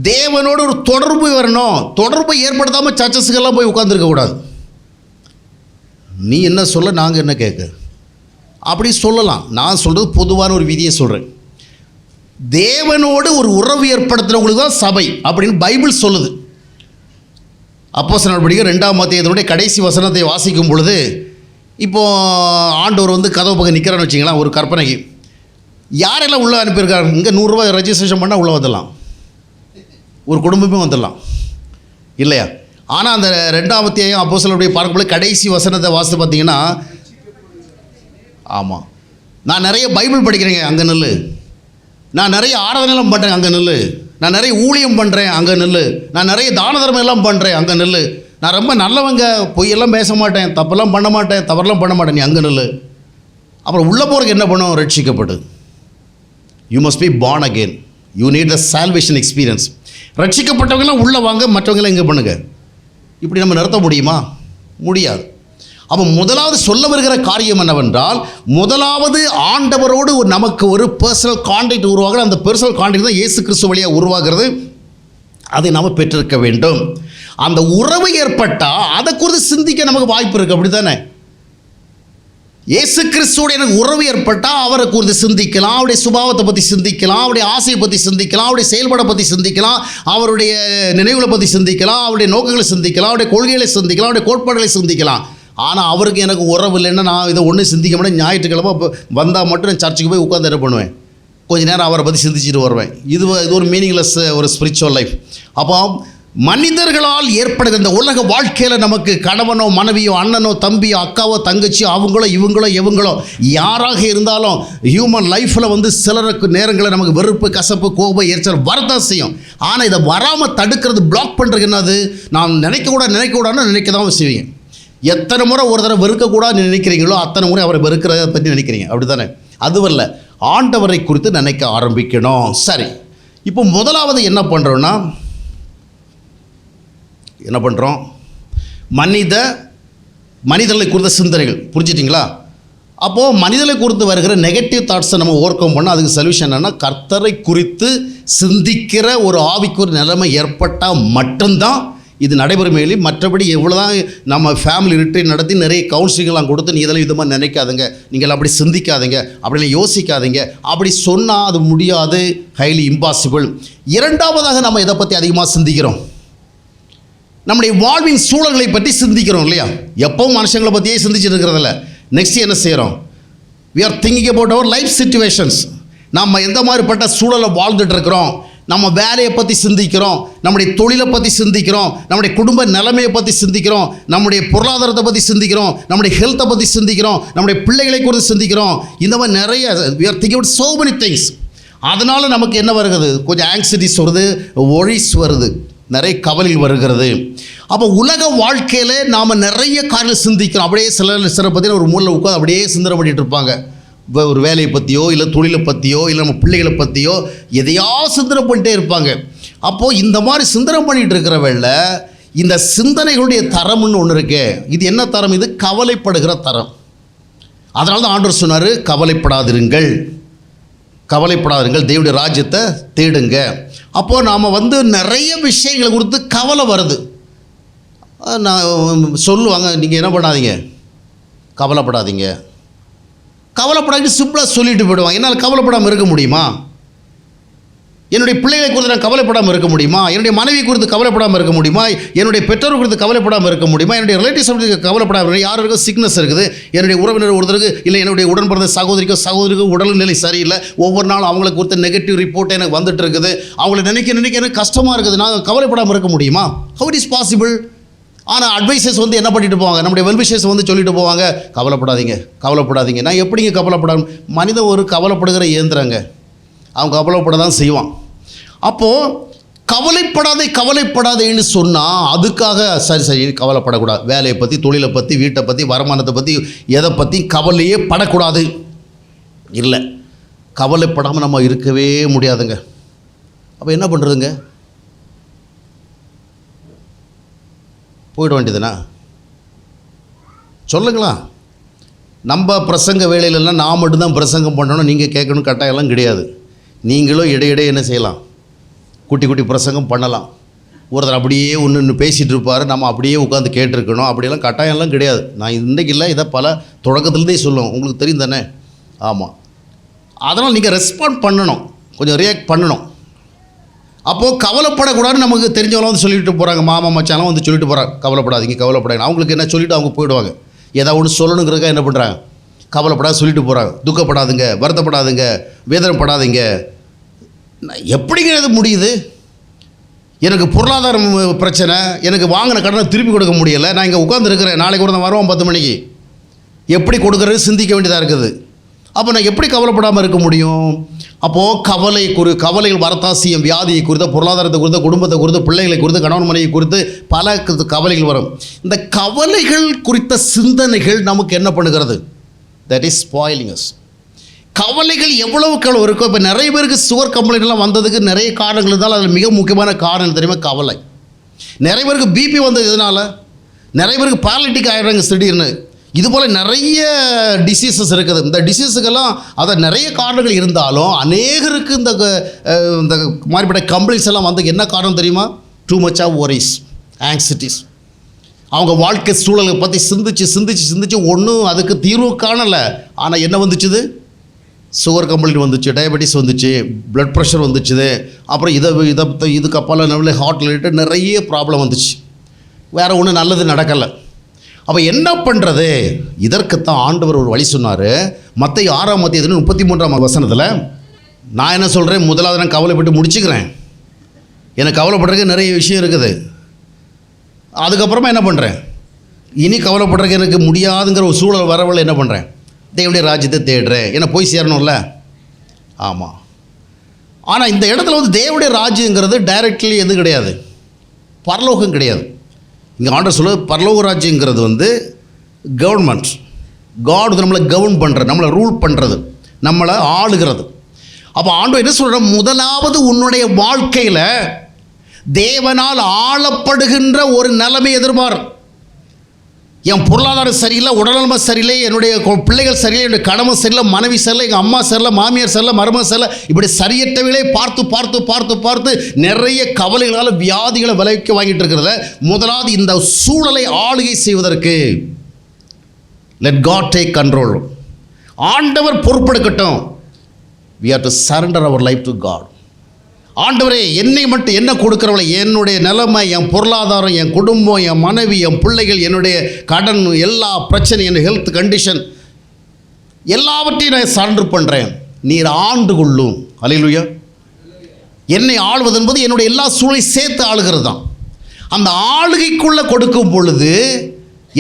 தேவனோடு ஒரு தொடர்பு வரணும். தொடர்பை ஏற்படுத்தாமல் சர்ச்சஸுக்கெல்லாம் போய் உட்கார்ந்துருக்கக்கூடாது. நீ என்ன சொல்ல, நாங்கள் என்ன கேட்க, அப்படி சொல்லலாம். நான் சொல்கிறது பொதுவான ஒரு விதியை சொல்கிறேன். தேவனோடு ஒரு உறவு ஏற்படுத்துகிறவங்களுக்கு தான் சபை அப்படின்னு பைபிள் சொல்லுது. அப்போஸ்தலர் நடவடிக்கைகள் 2ஆம் அத்தியாயத்தினுடைய கடைசி வசனத்தை வாசிக்கும் பொழுது, இப்போது ஆண்டவர் வந்து கதவு பக்கம் நிற்கிறான்னு வச்சிங்களேன். ஒரு கற்பனைக்கு யாரெல்லாம் உள்ளே அனுப்பியிருக்காரு? இங்கே 100 ரூபாய் ரெஜிஸ்ட்ரேஷன் பண்ணால் உள்ளே வந்துடலாம், ஒரு குடும்பமே வந்துடலாம் இல்லையா? ஆனால் அந்த 2ஆம் அத்தியாயம் அப்போஸ்தலருடைய பார்க்கும்போது கடைசி வசனத்தை வாசித்து பார்த்தீங்கன்னா, ஆமாம், நான் நிறைய பைபிள் படிக்கிறேங்க, அங்கே நில்லு. நான் நிறைய ஆராதனைலாம் பண்ணுறேன், அங்கே நில்லு. நான் நிறைய ஊழியம் பண்ணுறேன், அங்கே நில்லு. நான் நிறைய தான தர்மம் எல்லாம் பண்ணுறேன், அங்கே நில்லு. நான் ரொம்ப நல்லவங்க, பொய்யெல்லாம் பேச மாட்டேன், தப்பெல்லாம் பண்ண மாட்டேன், தவறெல்லாம் பண்ண மாட்டேன், நீ அங்கே நில்லு. அப்புறம் உள்ளே போகிறதுக்கு என்ன பண்ணும்? ரட்சிக்கப்படு. You must be born again. You need the salvation experience. ரட்சிக்கப்பட்டவங்களாம் உள்ளே வாங்க, மற்றவங்களாம் இங்கே பண்ணுங்க. இப்படி நம்ம நிறுத்த முடியுமா? முடியாது. அப்போ முதலாவது சொல்ல வருகிற காரியம் என்னவென்றால், முதலாவது ஆண்டவரோடு நமக்கு ஒரு பர்சனல் கான்டாக்ட் உருவாகிற, அந்த பர்சனல் கான்டாக்ட் தான் இயேசு கிறிஸ்து வழியாக உருவாகிறது. அதை நாம் பெற்றிருக்க வேண்டும். அந்த உறவு ஏற்பட்டால் அதை குறித்து சிந்திக்க நமக்கு வாய்ப்பு இருக்குது. அப்படி தானே? இயேசு கிறிஸ்துவோட எனக்கு உறவு ஏற்பட்டால் அவரை குறித்து சிந்திக்கலாம், அவருடைய சுபாவத்தை பற்றி சிந்திக்கலாம், அவருடைய ஆசையை பற்றி சிந்திக்கலாம், அவருடைய செயல்பாடை பற்றி சிந்திக்கலாம், அவருடைய நினைவுகளை பற்றி சிந்திக்கலாம், அவருடைய நோக்கங்களை சிந்திக்கலாம், அவருடைய கொள்கைகளை சிந்திக்கலாம், அவருடைய கோட்பாடுகளை சிந்திக்கலாம். ஆனால் அவருக்கு எனக்கு உறவு இல்லைன்னா நான் இதை ஒன்றும் சிந்திக்க மாட்டேன். ஞாயிற்றுக்கிழமை வந்தால் மட்டும் நான் சர்ச்சுக்கு போய் உட்காந்து என்ன பண்ணுவேன்? கொஞ்சம் நேரம் அவரை பற்றி சிந்திச்சுட்டு வருவேன். இது ஒரு மீனிங்லெஸ் ஒரு ஸ்பிரிச்சுவல் லைஃப். அப்போ மனிதர்களால் ஏற்படுகிற இந்த உலக வாழ்க்கையில் நமக்கு கணவனோ மனைவியோ அண்ணனோ தம்பியோ அக்காவோ தங்கச்சியோ அவங்களோ இவங்களோ எவங்களோ யாராக இருந்தாலும் ஹியூமன் லைஃப்பில் வந்து சிலருக்கு நேரங்களில் நமக்கு வெறுப்பு, கசப்பு, கோபம், எரிச்சல் வரதான் செய்யும். ஆனால் இதை வராமல் தடுக்கிறது, பிளாக் பண்ணுறது என்னது? நான் நினைக்கக்கூடாதுன்னு நினைக்க தான் செய்வீங்க. எத்தனை முறை ஒரு தடவை வெறுக்கக்கூடாதுன்னு நினைக்கிறீங்களோ அத்தனை முறை அவரை வெறுக்கிறத பற்றி நினைக்கிறீங்க. அப்படி தானே? அதுவல்ல, ஆண்டவரை குறித்து நினைக்க ஆரம்பிக்கணும். சரி, இப்போ முதலாவது என்ன பண்ணுறோன்னா, மனிதர்களை குறித்த சிந்தனைகள். புரிஞ்சிட்டிங்களா? அப்போது மனிதர்களை குறித்து வருகிற நெகட்டிவ் தாட்ஸை நம்ம ஓவர் கம் பண்ணால் அதுக்கு சொல்யூஷன் என்னென்னா, கர்த்தரை குறித்து சிந்திக்கிற ஒரு ஆவிக்குரிய நிலைமை ஏற்பட்டால் மட்டும்தான் இது நடைபெறும். மற்றபடி எவ்வளோ தான் நம்ம ஃபேமிலி ரிட்ரீட் நடத்தி நிறைய கவுன்சிலிங்லாம் கொடுத்து, நீ இதெல்லாம் இது மாதிரி நினைக்காதுங்க, நீங்கள் அப்படி சிந்திக்காதீங்க, அப்படிலாம் யோசிக்காதீங்க, அப்படி சொன்னால் அது முடியாது, ஹைலி இம்பாசிபிள். இரண்டாவதாக நம்ம இதை பற்றி அதிகமாக சிந்திக்கிறோம், நம்முடைய வாழ்வின் சூழல்களை பற்றி சிந்திக்கிறோம் இல்லையா? எப்பவும் மனுஷங்களை பற்றியே சிந்திச்சுட்டு இருக்கிறதில்ல. நெக்ஸ்ட் என்ன செய்கிறோம்? we are thinking about our life situations. நம்ம எந்த மாதிரிப்பட்ட சூழலை வாழ்ந்துட்டு இருக்கிறோம், நம்ம வேலையை பற்றி சிந்திக்கிறோம், நம்முடைய தொழிலை பற்றி சிந்திக்கிறோம், நம்முடைய குடும்ப நிலைமையை பற்றி சிந்திக்கிறோம், நம்முடைய பொருளாதாரத்தை பற்றி சிந்திக்கிறோம், நம்முடைய ஹெல்த்தை பற்றி சிந்திக்கிறோம், நம்முடைய பிள்ளைகளை குறித்து சிந்திக்கிறோம். இந்த மாதிரி நிறைய we are thinking about so many things. அதனால் நமக்கு என்ன வருகிறது? கொஞ்சம் ஆங்ஸைட்டிஸ் வருது, ஒரிஸ் வருது, நிறைய கவலைகள் வருகிறது. அப்போ உலக வாழ்க்கையில் நாம் நிறைய காரியங்கள் சிந்திக்கிறோம். அப்படியே சில பற்றின ஒரு மூலையில் உட்காந்து அப்படியே சிந்தனை பண்ணிகிட்டு இருப்பாங்க. ஒரு வேலையை பற்றியோ இல்லை தொழிலை பற்றியோ இல்லை நம்ம பிள்ளைகளை பற்றியோ எதையாவது சிந்தனை பண்ணிட்டே இருப்பாங்க. அப்போது இந்த மாதிரி சிந்தனை பண்ணிகிட்டு இருக்கிற வேளை இந்த சிந்தனைகளுடைய தரம்னு ஒன்று இருக்கு. இது என்ன தரம்? இது கவலைப்படுகிற தரம். அதனால தான் ஆண்டவர் சொன்னார், கவலைப்படாதிருங்கள், தேவனுடைய ராஜ்யத்தை தேடுங்க. அப்போது நாம் வந்து நிறைய விஷயங்களை குறித்து கவலை வருது. நான் சொல்லுவாங்க, நீங்கள் என்ன பண்ணாதீங்க, கவலைப்படாதீங்க சிம்பிளாக சொல்லிட்டு போயிடுவாங்க. என்னால் கவலைப்படாமல் இருக்க முடியுமா? என்னுடைய பிள்ளைகளை குறித்து நான் கவலைப்படாமல் இருக்க முடியுமா? என்னுடைய மனைவி குறித்து கவலைப்படாமல் இருக்க முடியுமா? என்னுடைய பெற்றோர் குறித்து கவலைப்படாமல் இருக்க முடியுமா? என்னுடைய ரிலேட்டிவ்ஸ் கவலைப்படாமல், யாருக்கும் சிக்னஸ் இருக்குது, என்னுடைய உறவினர் ஒருத்தருக்கு இல்லை என்னுடைய உடன் பிறந்த சகோதரிக்கோ உடல்நிலை சரியில்லை, ஒவ்வொரு நாளும் அவங்களை குறித்த நெகட்டிவ் ரிப்போர்ட் எனக்கு வந்துட்டு இருக்குது, அவங்களை நினைக்க எனக்கு கஷ்டமாக இருக்குது, நான் கவலைப்படாமல் இருக்க முடியுமா? How it is possible? ஆனால் அட்வைசர்ஸ் வந்து என்ன பண்ணிட்டு போவாங்க, நம்முடைய வெல்விஷர்ஸ் வந்து சொல்லிட்டு போவாங்க, கவலைப்படாதீங்க. நான் எப்படிங்க கவலைப்படாமல்? மனிதன் ஒரு கவலைப்படுகிற இயந்திரங்க. அவன் கவலைப்பட தான் செய்வான். அப்போது கவலைப்படாதேன்னு சொன்னால் அதுக்காக சரி கவலைப்படக்கூடாது. வேலையை பற்றி, தொழிலை பற்றி, வீட்டை பற்றி, வருமானத்தை பற்றி, எதை பற்றி கவலையே படக்கூடாது. இல்லை, கவலைப்படாமல் நம்ம இருக்கவே முடியாதுங்க. அப்போ என்ன பண்ணுறதுங்க? போயிட வேண்டியதுனா சொல்லுங்களா? நம்ம பிரசங்க வேலையிலலாம் நான் மட்டும்தான் பிரசங்கம் பண்ணணும், நீங்கள் கேட்கணும் கட்டாயம்லாம் கிடையாது. நீங்களும் இடையிடையே என்ன செய்யலாம்? குட்டி குட்டி பிரசங்கம் பண்ணலாம். ஒருத்தர் அப்படியே ஒன்று பேசிகிட்டு இருப்பார், நம்ம அப்படியே உட்காந்து கேட்டிருக்கணும், அப்படியெல்லாம் கட்டாயம்லாம் கிடையாது. நான் இன்றைக்கி இல்லை, இதை பல தொடக்கத்துலேருந்தே சொல்லுவோம், உங்களுக்கு தெரியும் தானே? ஆமாம். அதனால் நீங்கள் ரெஸ்பாண்ட் பண்ணணும், கொஞ்சம் ரியாக்ட் பண்ணணும். அப்போது கவலைப்படக்கூடாதுன்னு நமக்கு தெரிஞ்சவங்களாம் வந்து சொல்லிட்டு போகிறாங்க, மாமா மச்சாலாம் வந்து சொல்லிட்டு போகிறாங்க, கவலைப்படாதீங்க. அவங்களுக்கு என்ன சொல்லிவிட்டு அவங்க போயிடுவாங்க. ஏதாவது ஒன்று சொல்லணுங்கிறதுக்காக என்ன பண்ணுறாங்க? கவலைப்படாத சொல்லிட்டு போகிறாங்க. துக்கப்படாதுங்க, வருத்தப்படாதுங்க, வேதனைப்படாதீங்க. எப்படிங்க இது முடியுது? எனக்கு பொருளாதாரம் பிரச்சனை, எனக்கு வாங்கின கடனை திருப்பி கொடுக்க முடியலை, நான் இங்கே உட்காந்துருக்கிறேன், நாளைக்கு ஒரு வருவோம் 10 மணிக்கு, எப்படி கொடுக்குறது சிந்திக்க வேண்டியதாக இருக்குது. அப்போ நான் எப்படி கவலைப்படாமல் இருக்க முடியும்? அப்போது கவலைகள் வரத்தான் செய்யும். வியாதியை குறித்த, பொருளாதாரத்தை குறித்த, குடும்பத்தை குறித்து, பிள்ளைகளை குறித்து, கணவன் மனைவி குறித்து பல கவலைகள் வரும். இந்த கவலைகள் குறித்த சிந்தனைகள் நமக்கு என்ன பண்ணுகிறது? That is spoiling us. கவலைகள் எவ்வளவு இருக்கோ, இப்போ நிறைய பேருக்கு சுகர் கம்ப்ளைண்ட்லாம் வந்ததுக்கு நிறைய காரணங்கள் இருந்தாலும் அதில் மிக முக்கியமான காரணம் தெரியுமா? கவலை. நிறைய பேருக்கு பிபி வந்தது இதனால், நிறைய பேருக்கு பேரலிட்டிக் ஆகிடுறாங்க திடீர்னு. இதுபோல் நிறைய டிசீசஸ் இருக்குது. இந்த டிசீஸுக்கெல்லாம் அதை நிறைய காரணங்கள் இருந்தாலும் அநேகருக்கு இந்த மாதிரிப்பட்ட கம்ப்ளைண்ட்ஸ் எல்லாம் வந்து என்ன காரணம் தெரியுமா? Too much of worries, anxieties. அவங்க வாழ்க்கை சூழலை பற்றி சிந்திச்சு ஒன்றும் அதுக்கு தீர்வு காணலை. ஆனால் என்ன வந்துச்சுது? சுகர் கம்ப்ளைண்ட் வந்துச்சு, டயபெட்டிஸ் வந்துச்சு, பிளட் ப்ரெஷர் வந்துச்சு, அப்புறம் இதுக்கு அப்பால் ஹார்ட் ரிலேட்டட் நிறைய ப்ராப்ளம் வந்துச்சு. வேறு ஒன்றும் நல்லது நடக்கலை. அப்போ என்ன பண்ணுறது? இதற்குத்தான் ஆண்டவர் ஒரு வழி சொன்னார். மத்தேயு 6:33 நான் என்ன சொல்கிறேன்? முதலாவது நான் கவலைப்பட்டு முடிச்சுக்கிறேன். எனக்கு கவலைப்படுறதுக்கு நிறைய விஷயம் இருக்குது. அதுக்கப்புறமா என்ன பண்ணுறேன்? இனி கவலைப்படுறதுக்கு எனக்கு முடியாதுங்கிற ஒரு சூழல் வரவில்லை. என்ன பண்ணுறேன்? தேவனுடைய ராஜ்யத்தை தேடுறேன், என்னை போய் சேரணும்ல. ஆமாம். ஆனால் இந்த இடத்துல வந்து தேவனுடைய ராஜ்யங்கிறது டைரக்ட்லி எது கிடையாது, பரலோகம் கிடையாது. இங்கே ஆண்டவர் சொல்ல பரலோக ராஜ்யங்கிறது வந்து கவர்மெண்ட். காட் நம்மளை கவர்ன் பண்ணுறது, நம்மளை ரூல் பண்ணுறது, நம்மளை ஆளுகிறது. அப்போ ஆண்டவர் என்ன சொல்கிற? முதலாவது உன்னுடைய வாழ்க்கையில் தேவனால் ஆளப்படுகின்ற ஒரு நிலைமை எதிர்பார். என் பொருளாதாரம் சரியில்லை, உடல்நலமை சரியில்லை, என்னுடைய பிள்ளைகள் சரியில்லை, என்னுடைய கணவன் சரியில்லை, மனைவி சரியில்லை, எங்கள் அம்மா சரியில்லை, மாமியார் சரியில்லை, மருமகன் சரியில்லை, இப்படி சரியற்றவர்களே பார்த்து நிறைய கவலைகளால் வியாதிகளை விலைக்கு வாங்கிட்டு இருக்கிறத முதலாவது இந்த சூழலை ஆளுகை செய்வதற்கு லெட் காட் டேக் கண்ட்ரோல். ஆண்டவர் பொறுப்பெடுக்கட்டும். we have to surrender our life to God. ஆண்டவரே, என்னை மட்டும் என்ன கொடுக்குறவளை, என்னுடைய நிலைமை, என் பொருளாதாரம், என் குடும்பம், என் மனைவி, என் பிள்ளைகள், என்னுடைய கடன், எல்லா பிரச்சனை, என் ஹெல்த் கண்டிஷன் எல்லாவற்றையும் நான் சரண்டர் பண்ணுறேன். நீர் ஆண்டு கொள்ளும். அல்லேலூயா. என்னை ஆள்வது என்பது என்னுடைய எல்லா சூழலையும் சேர்த்து ஆளுகிறது தான். அந்த ஆளுகைக்குள்ளே கொடுக்கும் பொழுது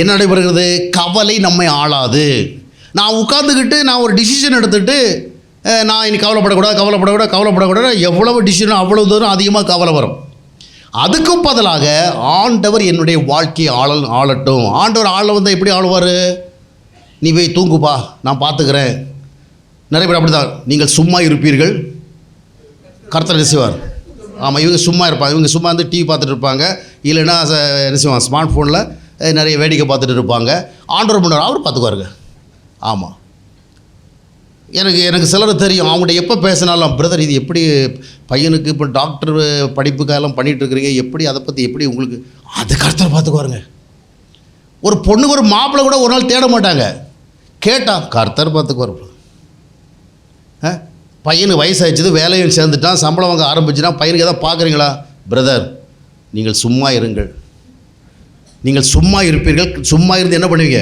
என்ன நடைபெறுகிறது? கவலை நம்மை ஆளாது. நான் உட்காந்துக்கிட்டு நான் ஒரு டிசிஷன் எடுத்துகிட்டு நான் இனி கவலைப்படக்கூடாது, எவ்வளவு டிசிஷன் அவ்வளவு தூரம் அதிகமாக கவலை வரும். அதுக்கும் பதிலாக ஆண்டவர் என்னுடைய வாழ்க்கையை ஆளட்டும். ஆண்டவர் ஆள வந்தால் எப்படி ஆளுவார்? நீ போய் தூங்குப்பா, நான் பார்த்துக்கிறேன். நிறைய பேர் அப்படி தான். நீங்கள் சும்மா இருப்பீர்கள், கர்த்தர் என்ன செய்வார்? ஆமாம், இவங்க சும்மா இருப்பாங்க. இவங்க சும்மா வந்து டிவி பார்த்துட்டு இருப்பாங்க, இல்லைன்னா என்ன செய்வாங்க, ஸ்மார்ட் ஃபோனில் நிறைய வேடிக்கை பார்த்துட்டு இருப்பாங்க. ஆண்டவர் பண்ணுவார், அவர் பார்த்துக்குவாருங்க. ஆமாம். எனக்கு சிலர் தெரியும், அவங்கள்ட்ட எப்போ பேசினாலும், பிரதர் இது எப்படி பையனுக்கு இப்போ டாக்டர் படிப்புக்கெல்லாம் பண்ணிகிட்டு இருக்கிறீங்க, எப்படி அதை பற்றி எப்படி உங்களுக்கு, அது கர்த்தர் பார்த்துக்குவாருங்க. ஒரு பொண்ணுக்கு ஒரு மாப்பிள்ளை கூட ஒரு நாள் தேட மாட்டாங்க, கேட்டால் கர்த்தர் பார்த்துக்குவார். பையனுக்கு வயசாகிடுச்சு, வேலையும் சேர்ந்துட்டான், சம்பளம் வாங்க ஆரம்பிச்சுன்னா, பையனுக்கு எதாவது பார்க்குறீங்களா? பிரதர் நீங்கள் சும்மா இருங்கள். நீங்கள் சும்மா இருப்பீர்கள். சும்மா இருந்து என்ன பண்ணுவீங்க?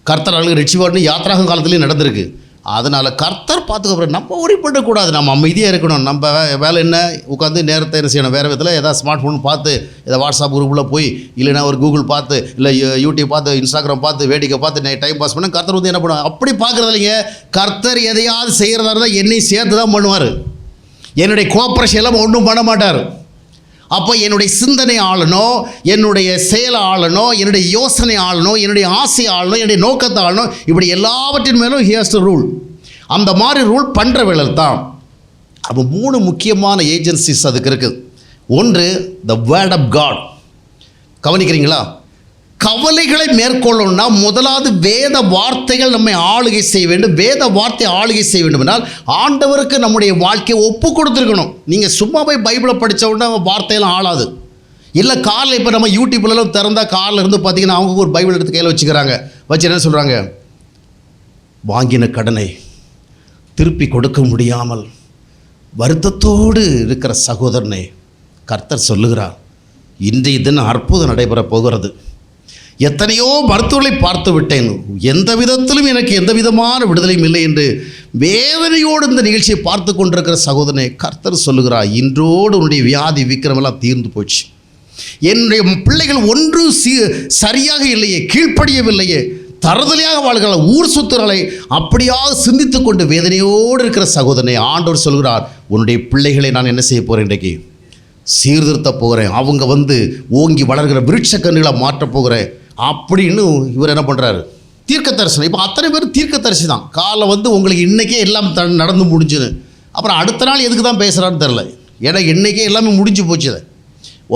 கர்த்தர் ஆளுங்க ரட்சிப்பாட்டுன்னு யாத்திராகம் காலத்துலேயும் நடந்திருக்கு. அதனால் கர்த்தர் பார்த்துக்க, நம்ம ஒரி பண்ணக்கூடாது, நம்ம அமைதியாக இருக்கணும். நம்ம வேலை என்ன, உட்காந்து நேரத்தை என்ன செய்யணும், வேறு விதத்தில் ஏதாவது ஸ்மார்ட் ஃபோன் பார்த்து, ஏதாவது வாட்ஸ்அப் குரூப்பில் போய், இல்லைனா ஒரு கூகுள் பார்த்து, இல்லை யூடியூப் பார்த்து, இன்ஸ்டாகிராம் பார்த்து, வேடிக்கை பார்த்து டைம் பாஸ் பண்ண. கர்த்தர் வந்து என்ன பண்ணுவாங்க? அப்படி பார்க்குறது இல்லைங்க. கர்த்தர் எதையாவது செய்கிறதா இருந்தால் என்னையும் சேர்த்து தான் பண்ணுவார். என்னுடைய கோஆப்ரேஷன் எல்லாம் ஒன்றும் பண்ண மாட்டார். அப்போ என்னுடைய சிந்தனை ஆளணும், என்னுடைய செயல் ஆளணும், என்னுடைய யோசனை ஆளணும், என்னுடைய ஆசை ஆளணும், என்னுடைய நோக்கத்தை ஆளணும். இப்படி எல்லாவற்றின் மேலும் ஹி ஹாஸ் டு ரூல். அந்த மாதிரி ரூல் பண்ணுற வேலை தான். அப்போ 3 முக்கியமான ஏஜென்சிஸ் அதுக்கு இருக்குது. ஒன்று த வேர்ட் ஆஃப் காட். கவனிக்கிறீங்களா? கவலைகளை மேற்கொள்ளணும்னா முதலாவது வேத வார்த்தைகள் நம்மை ஆளுகை செய்ய வேண்டும். வேத வார்த்தை ஆளுகை செய்ய வேண்டும் என்றால் ஆண்டவருக்கு நம்முடைய வாழ்க்கையை ஒப்பு கொடுத்துருக்கணும். நீங்கள் சும்மா போய் பைபிளை படித்த உடனே வார்த்தையெல்லாம் ஆளாது. இல்லை காலில் இப்போ நம்ம யூடியூப்லாம் திறந்தால் காலில் இருந்து பார்த்தீங்கன்னா அவங்க ஒரு பைபிள் எடுத்து கையில் வச்சுக்கிறாங்க. வச்சு என்ன சொல்கிறாங்க? வாங்கின கடனை திருப்பி கொடுக்க முடியாமல் வருத்தத்தோடு இருக்கிற சகோதரனை கர்த்தர் சொல்லுகிறார், இன்றைய தினம் அற்புதம் நடைபெற போகிறது. எத்தனையோ மருத்துவர்களை பார்த்து விட்டேன், எந்த விதத்திலும் எனக்கு எந்த விதமான விடுதலையும் இல்லை என்று வேதனையோடு இந்த நிகழ்ச்சியை பார்த்து கொண்டிருக்கிற சகோதரனை கர்த்தர் சொல்லுகிறார், இன்றோடு உன்னுடைய வியாதி விக்கிரமெல்லாம் தீர்ந்து போச்சு. என்னுடைய பிள்ளைகள் ஒன்றும் சரியாக இல்லையே, கீழ்ப்படியவில்லையே, தரதலையாக வாழ்கிற ஊர் சுத்துறலை அப்படியாக சிந்தித்து கொண்டு வேதனையோடு இருக்கிற சகோதரனை ஆண்டவர் சொல்கிறார், உன்னுடைய பிள்ளைகளை நான் என்ன செய்ய போகிறேன், இன்றைக்கு சீர்திருத்த போகிறேன். அவங்க ஓங்கி வளர்கிற விருட்ச கன்றுகளை மாற்றப் போகிறேன் அப்படின்னு இவர் என்ன பண்ணுறாரு? தீர்க்க தரிசனம். இப்போ அத்தனை பேர் தீர்க்க தரிசி தான். காலை உங்களுக்கு இன்றைக்கே எல்லாம் நடந்து முடிஞ்சுது. அப்புறம் அடுத்த நாள் எதுக்கு தான் பேசுகிறான்னு தெரில. ஏன்னா இன்றைக்கே எல்லாமே முடிஞ்சு போச்சு.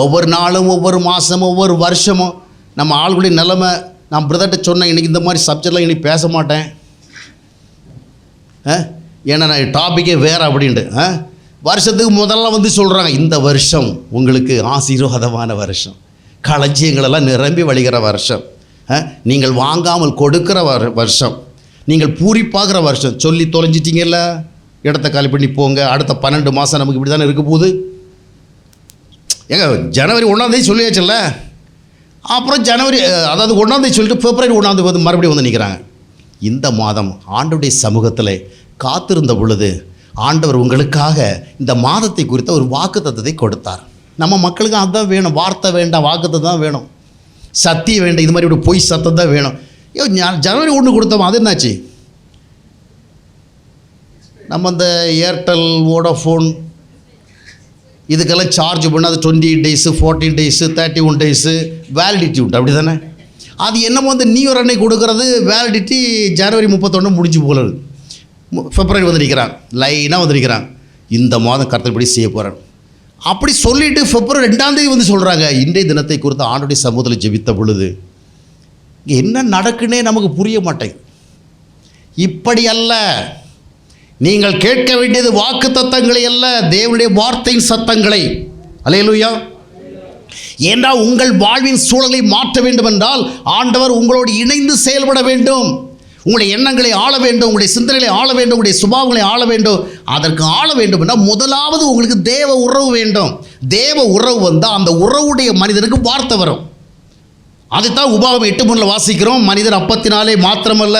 ஒவ்வொரு நாளும், ஒவ்வொரு மாதமும், ஒவ்வொரு வருஷமும் நம்ம ஆளுடைய நிலைமை. நான் பிரதர்கிட்ட சொன்னேன், இன்றைக்கி இந்த மாதிரி சப்ஜெக்ட்லாம் இன்றைக்கி பேச மாட்டேன், ஏன்னா நான் டாப்பிக்கே வேறு அப்படின்ட்டு. வருஷத்துக்கு முதல்ல சொல்கிறாங்க, இந்த வருஷம் உங்களுக்கு ஆசீர்வாதமான வருஷம், களஞ்சியங்களெல்லாம் நிரம்பி வழிகிற வருஷம், நீங்கள் வாங்காமல் கொடுக்கிற வருஷம், நீங்கள் பூரிப்பாகிற வருஷம். சொல்லி தொலைஞ்சிட்டிங்கல்ல, இடத்த காலி பண்ணி போங்க. அடுத்த 12 மாதம் நமக்கு இப்படி தானே இருக்க போகுது. ஏங்க ஜனவரி 1ஆம் சொல்லியாச்சுல்ல, அப்புறம் ஜனவரி அதாவது 1ஆம் சொல்லிட்டு பிப்ரவரி 1ஆம் மறுபடியும் நிற்கிறாங்க. இந்த மாதம் ஆண்டவருடைய சமூகத்தில் காத்திருந்த பொழுது ஆண்டவர் உங்களுக்காக இந்த மாதத்தை குறித்த ஒரு வாக்குத்தத்தத்தை கொடுத்தார். நம்ம மக்களுக்கு அதுதான் வேணும். வார்த்தை வேண்டாம், வாக்குத்தத்தம் தான் வேணும். சத்தியம் வேண்டாம், இது மாதிரி பொய் சத்தம் தான் வேணும். ஜனவரி 1 கொடுத்தோம், அது என்னாச்சு? நம்ம இந்த ஏர்டெல், வோடாஃபோன் இதுக்கெல்லாம் சார்ஜ் பண்ணால் அது 28 days, 14 days, 31 days வேலிடிட்டி உண்டு, அப்படி தானே? அது என்னமோ நியூ இயர் அன்னைக்கு கொடுக்குறது வேலிடிட்டி ஜனவரி 31 முடிஞ்சு போல. பிப்ரவரி நிற்கிறான், லைனாக நிற்கிறான், இந்த மாதம் கர்த்தர்படி செய்ய போகிறேன் அப்படி சொல்லிவிட்டு பிப்ரவரி 2ஆம் தேதி சொல்கிறாங்க, இன்றைய தினத்தை குறித்து ஆண்டுடைய சமூகத்தில் ஜெபித்த பொழுது என்ன நடக்குன்னே நமக்கு புரிய மாட்டேங்குது. இப்படி அல்ல, நீங்கள் கேட்க வேண்டியது வாக்கு தத்தங்களை அல்ல, தேவனுடைய வார்த்தையின் சத்தங்களை. அல்லேலூயா. ஏன்னா உங்கள் வாழ்வின் சூழலை மாற்ற வேண்டும் என்றால் ஆண்டவர் உங்களோடு இணைந்து செயல்பட வேண்டும். உங்களுடைய எண்ணங்களை ஆள வேண்டும், உங்களுடைய சிந்தனைகளை ஆள வேண்டும், உங்களுடைய சுபாவங்களை ஆள வேண்டும். அதற்கு ஆள வேண்டும் என்றால் முதலாவது உங்களுக்கு தேவ உறவு வேண்டும். தேவ உறவு வந்தால் அந்த உறவுடைய மனிதனுக்கு வார்த்தை வரும். அதைத்தான் உபாகம் 8:3 வாசிக்கிறோம். மனிதர் அப்பத்தினாலே மாத்திரமல்ல,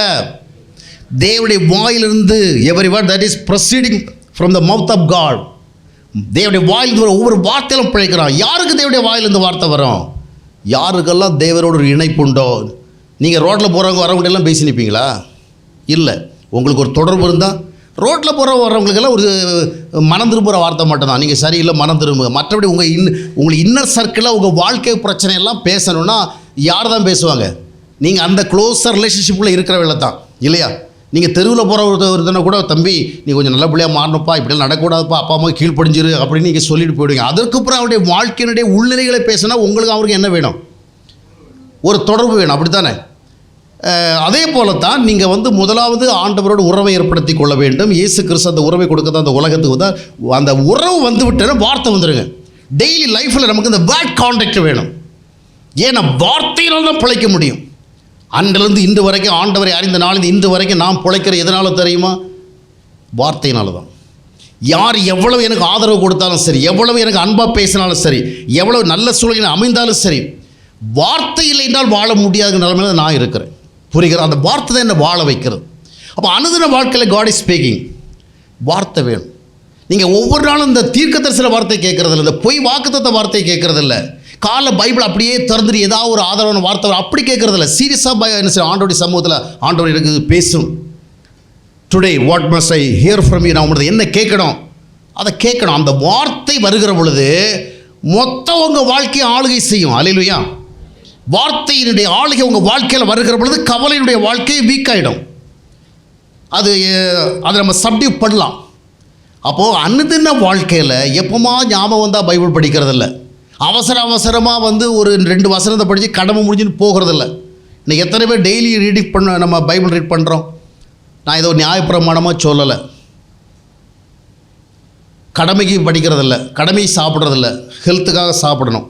தேவனுடைய வாயிலிருந்து every word that is proceeding from the mouth of God. தேவனுடைய வாயிலிருந்து ஒவ்வொரு வார்த்தையிலும் பிழைக்கிறான். யாருக்கு தேவனுடைய வாயிலிருந்து வார்த்தை வரும்? யாருக்கெல்லாம் தேவரோட ஒரு இணைப்பு உண்டோ. நீங்கள் ரோட்டில் போகிறவங்க வரவங்க எல்லாம் பேசி நிற்பீங்களா? இல்லை. உங்களுக்கு ஒரு தொடர்பு இருந்தால் ரோட்டில் வரவங்களுக்கெல்லாம் ஒரு மனம் திரும்புகிற வார்த்தை மட்டும்தான், நீங்கள் சரியில்லை மனம் திரும்புங்க. மற்றபடி உங்களுக்கு இன்னர் சர்க்கிளில் உங்கள் வாழ்க்கை பிரச்சனையெல்லாம் பேசணுன்னா யார் தான் பேசுவாங்க? நீங்கள் அந்த க்ளோஸர் ரிலேஷன்ஷிப்பில் இருக்கிறவங்கள தான், இல்லையா? நீங்கள் தெருவில் போகிற ஒருத்தனை கூட, தம்பி நீ கொஞ்சம் நல்ல பிள்ளையாக மாறணுப்பா, இப்படிலாம் நடக்கக்கூடாதுப்பா, அப்பா அம்மா கீழ்ப்படிஞ்சிரு அப்படின்னு நீங்கள் சொல்லிட்டு போயிடுவீங்க. அதற்கப்புறம் அவருடைய வாழ்க்கையினுடைய உள்நிலைகளை பேசினா உங்களுக்கு அவருக்கு என்ன வேணும்? ஒரு தொடர்பு வேணும், அப்படி தானே? அதே போல தான் நீங்கள் முதலாவது ஆண்டவரோடு உறவை ஏற்படுத்தி கொள்ள வேண்டும். இயேசு கிறிஸ்து அந்த உறவை கொடுக்க தான் அந்த உலகத்துக்கு அந்த உறவு விட்டேன்னா வார்த்தை வந்துடுங்க. டெய்லி லைஃப்பில் நமக்கு இந்த வேர்ட் கான்டாக்ட் வேணும். ஏன்னா வார்த்தையினால் தான் பிழைக்க முடியும். அன்றிலிருந்து இன்று வரைக்கும் ஆண்டவரை அறிந்த நாளில் இன்று வரைக்கும் நாம் பிழைக்கிற எதனால தெரியுமா? வார்த்தையினால தான். யார் எவ்வளவு எனக்கு ஆதரவு கொடுத்தாலும் சரி, எவ்வளவு எனக்கு அன்பாக பேசினாலும் சரி, எவ்வளவு நல்ல சூழலில் அமைந்தாலும் சரி, வார்த்தை இல்லை என்றால் வாழ முடியாத நிலைமையில் நான் இருக்கிறேன். புரிகிற அந்த வார்த்தை தான் என்னை வாழ வைக்கிறது. அப்போ அனுதின வாழ்க்கையில் காட் இஸ் ஸ்பீக்கிங். வார்த்தை வேணும். நீங்கள் ஒவ்வொரு நாளும் இந்த தீர்க்க தரிசன வார்த்தை கேட்குறதில்ல, இந்த பொய் வாக்குத்தத்த வார்த்தை கேட்குறதில்ல, காலை பைபிள் அப்படியே திறந்துட்டு ஏதாவது ஒரு ஆதரவான வார்த்தை அப்படி கேட்குறதில்ல. சீரியஸாக என்ன செய்ய ஆண்டோடைய சமூகத்தில் ஆண்டோட எனக்கு பேசும். Today what must I hear from you, நான் உங்களுக்கு என்ன கேட்கணும் அதை கேட்கணும். அந்த வார்த்தை வருகிற பொழுது மொத்தம் உங்கள் வாழ்க்கையை ஆளுகை செய்யும். அல்லேலூயா. வார்த்தையினுடைய ஆளுகை உங்கள் வாழ்க்கையில் வருகிற பொழுது கவலையினுடைய வாழ்க்கையை வீக் ஆகிடும். அதை நம்ம சப்டியூ பண்ணலாம். அப்போது அனுதின வாழ்க்கையில் எப்போமா ஞாபகம் வந்தால் பைபிள் படிக்கிறதில்ல, அவசரமாக ஒரு 2 வசனத்தை படித்து கடமை முடிஞ்சுன்னு போகிறதில்ல. இன்னைக்கு எத்தனை பேர் டெய்லி ரீடிங் நம்ம பைபிள் ரீட் பண்ணுறோம்? நான் ஏதோ நியாயப்பிரமாணமாக சொல்லலை. கடமைக்கு படிக்கிறதில்ல, கடமைக்கு சாப்பிட்றதில்ல, ஹெல்த்துக்காக சாப்பிடணும்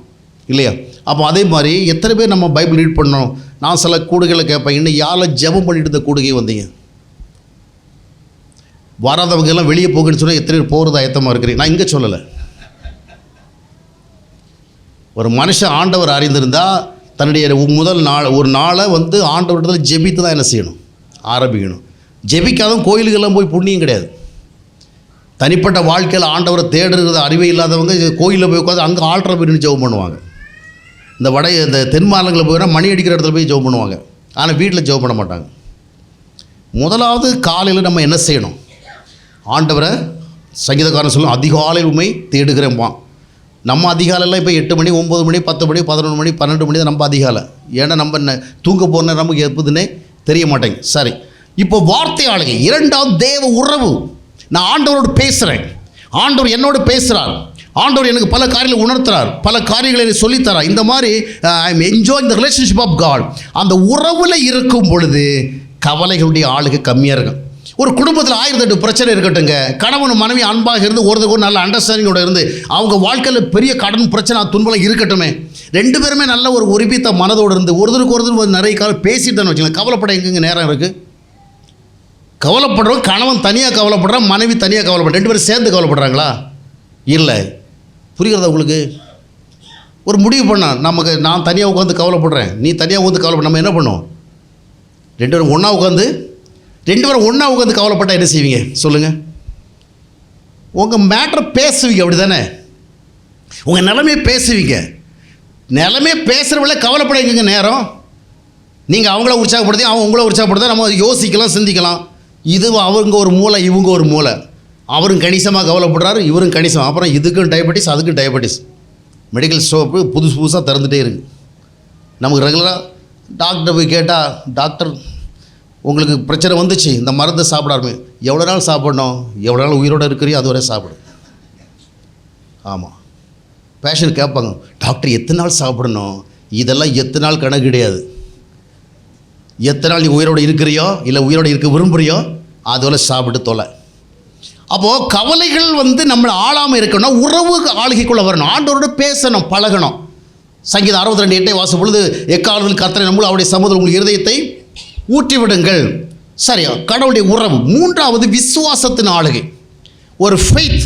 இல்லையா? அப்போ அதே மாதிரி எத்தனை பேர் நம்ம பைபிள் ரீட் பண்ணணும்? நான் சில கூடுகளை கேட்பேன், இன்னும் யாரை ஜெபம் பண்ணிட்டு இந்த கூடுகை வந்தீங்க? வராதவங்க எல்லாம் வெளியே போகுன்னு சொன்னால் எத்தனை பேர் போகிறது ஆயத்தமாக இருக்கிறீங்க? நான் இங்கே சொல்லலை. ஒரு மனுஷன் ஆண்டவர் அறிந்திருந்தால் தன்னுடைய முதல் நாள் ஒரு நாளை ஆண்டவரிடத்தில் ஜெபித்து தான் என்ன செய்யணும்? ஆரம்பிக்கணும். ஜெபிக்காதவன் கோயிலுக்கெல்லாம் போய் புண்ணியம் கிடையாது. தனிப்பட்ட வாழ்க்கையில் ஆண்டவரை தேடுறது அறிவே இல்லாதவங்க கோயிலில் போய் உட்காந்து அங்கே ஆல்டரை போய் நின்று ஜெபம் பண்ணுவாங்க. இந்த தென் மாநிலங்களில் போய் மணி அடிக்கிற இடத்துல போய் ஜெபம் பண்ணுவாங்க. ஆனால் வீட்டில் ஜெபம் பண்ண மாட்டாங்க. முதலாவது காலையில் நம்ம என்ன செய்யணும்? ஆண்டவரை சங்கீதக்காரன் சொல்லும், அதிகாலையில் உண்மை தேடுகிறேன்பான். நம்ம அதிகாலையில் இப்போ 8 மணி 9 மணி 10 மணி 11 மணி 12 மணி தான் நம்ம அதிகாலை. ஏன்னா நம்ம தூங்க போன நமக்கு எப்போதுன்னே தெரிய மாட்டேங்க. சரி, இப்போ வார்த்தை ஆளுகை. 2வது தேவ உறவு. நான் ஆண்டவரோடு பேசுகிறேன், ஆண்டவர் என்னோடு பேசுகிறார், ஆண்டவர் எனக்கு பல காரியங்களை உணர்த்துறார், பல காரியங்களை எனக்கு சொல்லித்தரார். இந்த மாதிரி I am enjoying the relationship of God. அந்த உறவில் இருக்கும் பொழுது கவலைகளுடைய ஆளுகை கம்மியாக இருக்கும். ஒரு குடும்பத்தில் 1008 பிரச்சனை இருக்கட்டுங்க, கணவன் மனைவி அன்பாக இருந்து ஒருத்தருக்கு நல்ல அண்டர்ஸ்டாண்டிங்கோடு இருந்து அவங்க வாழ்க்கையில் பெரிய கடன் பிரச்சனை துன்பம் இருக்கட்டுமே, 2 பேருமே நல்ல ஒரு ஒருமித்த மனதோடு இருந்து ஒருத்தருக்கு நிறைய காலம் பேசிட்டு வச்சுக்கலாம். கவலைப்பட எங்கெங்க நேரம் இருக்குது? கவலைப்படுறோம். கணவன் தனியாக கவலைப்படுறான், மனைவி தனியாக கவலைப்படுற, 2 பேரும் சேர்ந்து கவலைப்படுறாங்களா? இல்லை. புரிகிறதா உங்களுக்கு? ஒரு முடிவு பண்ணால் நான் தனியாக உட்காந்து கவலைப்படுறேன், நீ தனியாக உட்காந்து கவலைப்பட, நம்ம என்ன பண்ணுவோம்? 2 பேரும் ஒன்றா உட்காந்து கவலைப்பட்டால் என்ன செய்வீங்க சொல்லுங்கள்? உங்கள் மேட்ரை பேசுவீங்க, அப்படி தானே? உங்கள் நிலைமையை பேசுவீங்க. நிலைமையை பேசுகிறவங்கள கவலைப்பட எங்கேங்க நேரம்? நீங்கள் அவங்கள உற்சாகப்படுத்தி அவங்க உங்களை உற்சாகப்படுத்த நம்ம யோசிக்கலாம், சிந்திக்கலாம். இது அவங்க ஒரு மூளை, இவங்க ஒரு மூளை. அவரும் கணிசமாக கவலைப்படுறாரு, இவரும் கணிசமாக. அப்புறம் இதுக்கும் டயபெட்டிஸ், அதுக்கும் டயபெட்டிஸ். மெடிக்கல் ஸ்டோப்பு புதுசாக திறந்துகிட்டே இருக்குது. நமக்கு ரெகுலராக டாக்டர் போய் கேட்டால், டாக்டர் உங்களுக்கு பிரச்சனை வந்துச்சு, இந்த மருந்தை சாப்பிடாருமே. எவ்வளோ நாள் சாப்பிடணும்? எவ்வளோ நாள் உயிரோடு இருக்கிறியோ அது வரை சாப்பிடு. ஆமாம், பேஷண்ட் கேட்பாங்க, டாக்டர் எத்தனை நாள் சாப்பிடணும்? இதெல்லாம் எத்தனை நாள் கணக்கு கிடையாது. எத்தனை நாள் நீ உயிரோடு இருக்கிறியோ இல்லை உயிரோடு இருக்க விரும்புகிறியோ அதுவரை சாப்பிட்டு தொலை. அப்போது கவலைகள் நம்மளை ஆளாமல் இருக்கணும், உறவு ஆளுகைக்குள்ளே வரணும், ஆண்டவரோடு பேசணும், பழகணும். சங்கீதம் 62:8 வாசம் பொழுது, எக்காலத்தில் கர்த்தரை நம்புங்கள், அவருடைய சமூகத்தில் உங்கள் இருதயத்தை ஊற்றிவிடுங்கள். சரியா? கடவுளுடைய உறவு. 3வது விசுவாசத்தின் ஆளுகை, ஒரு ஃபெய்த்.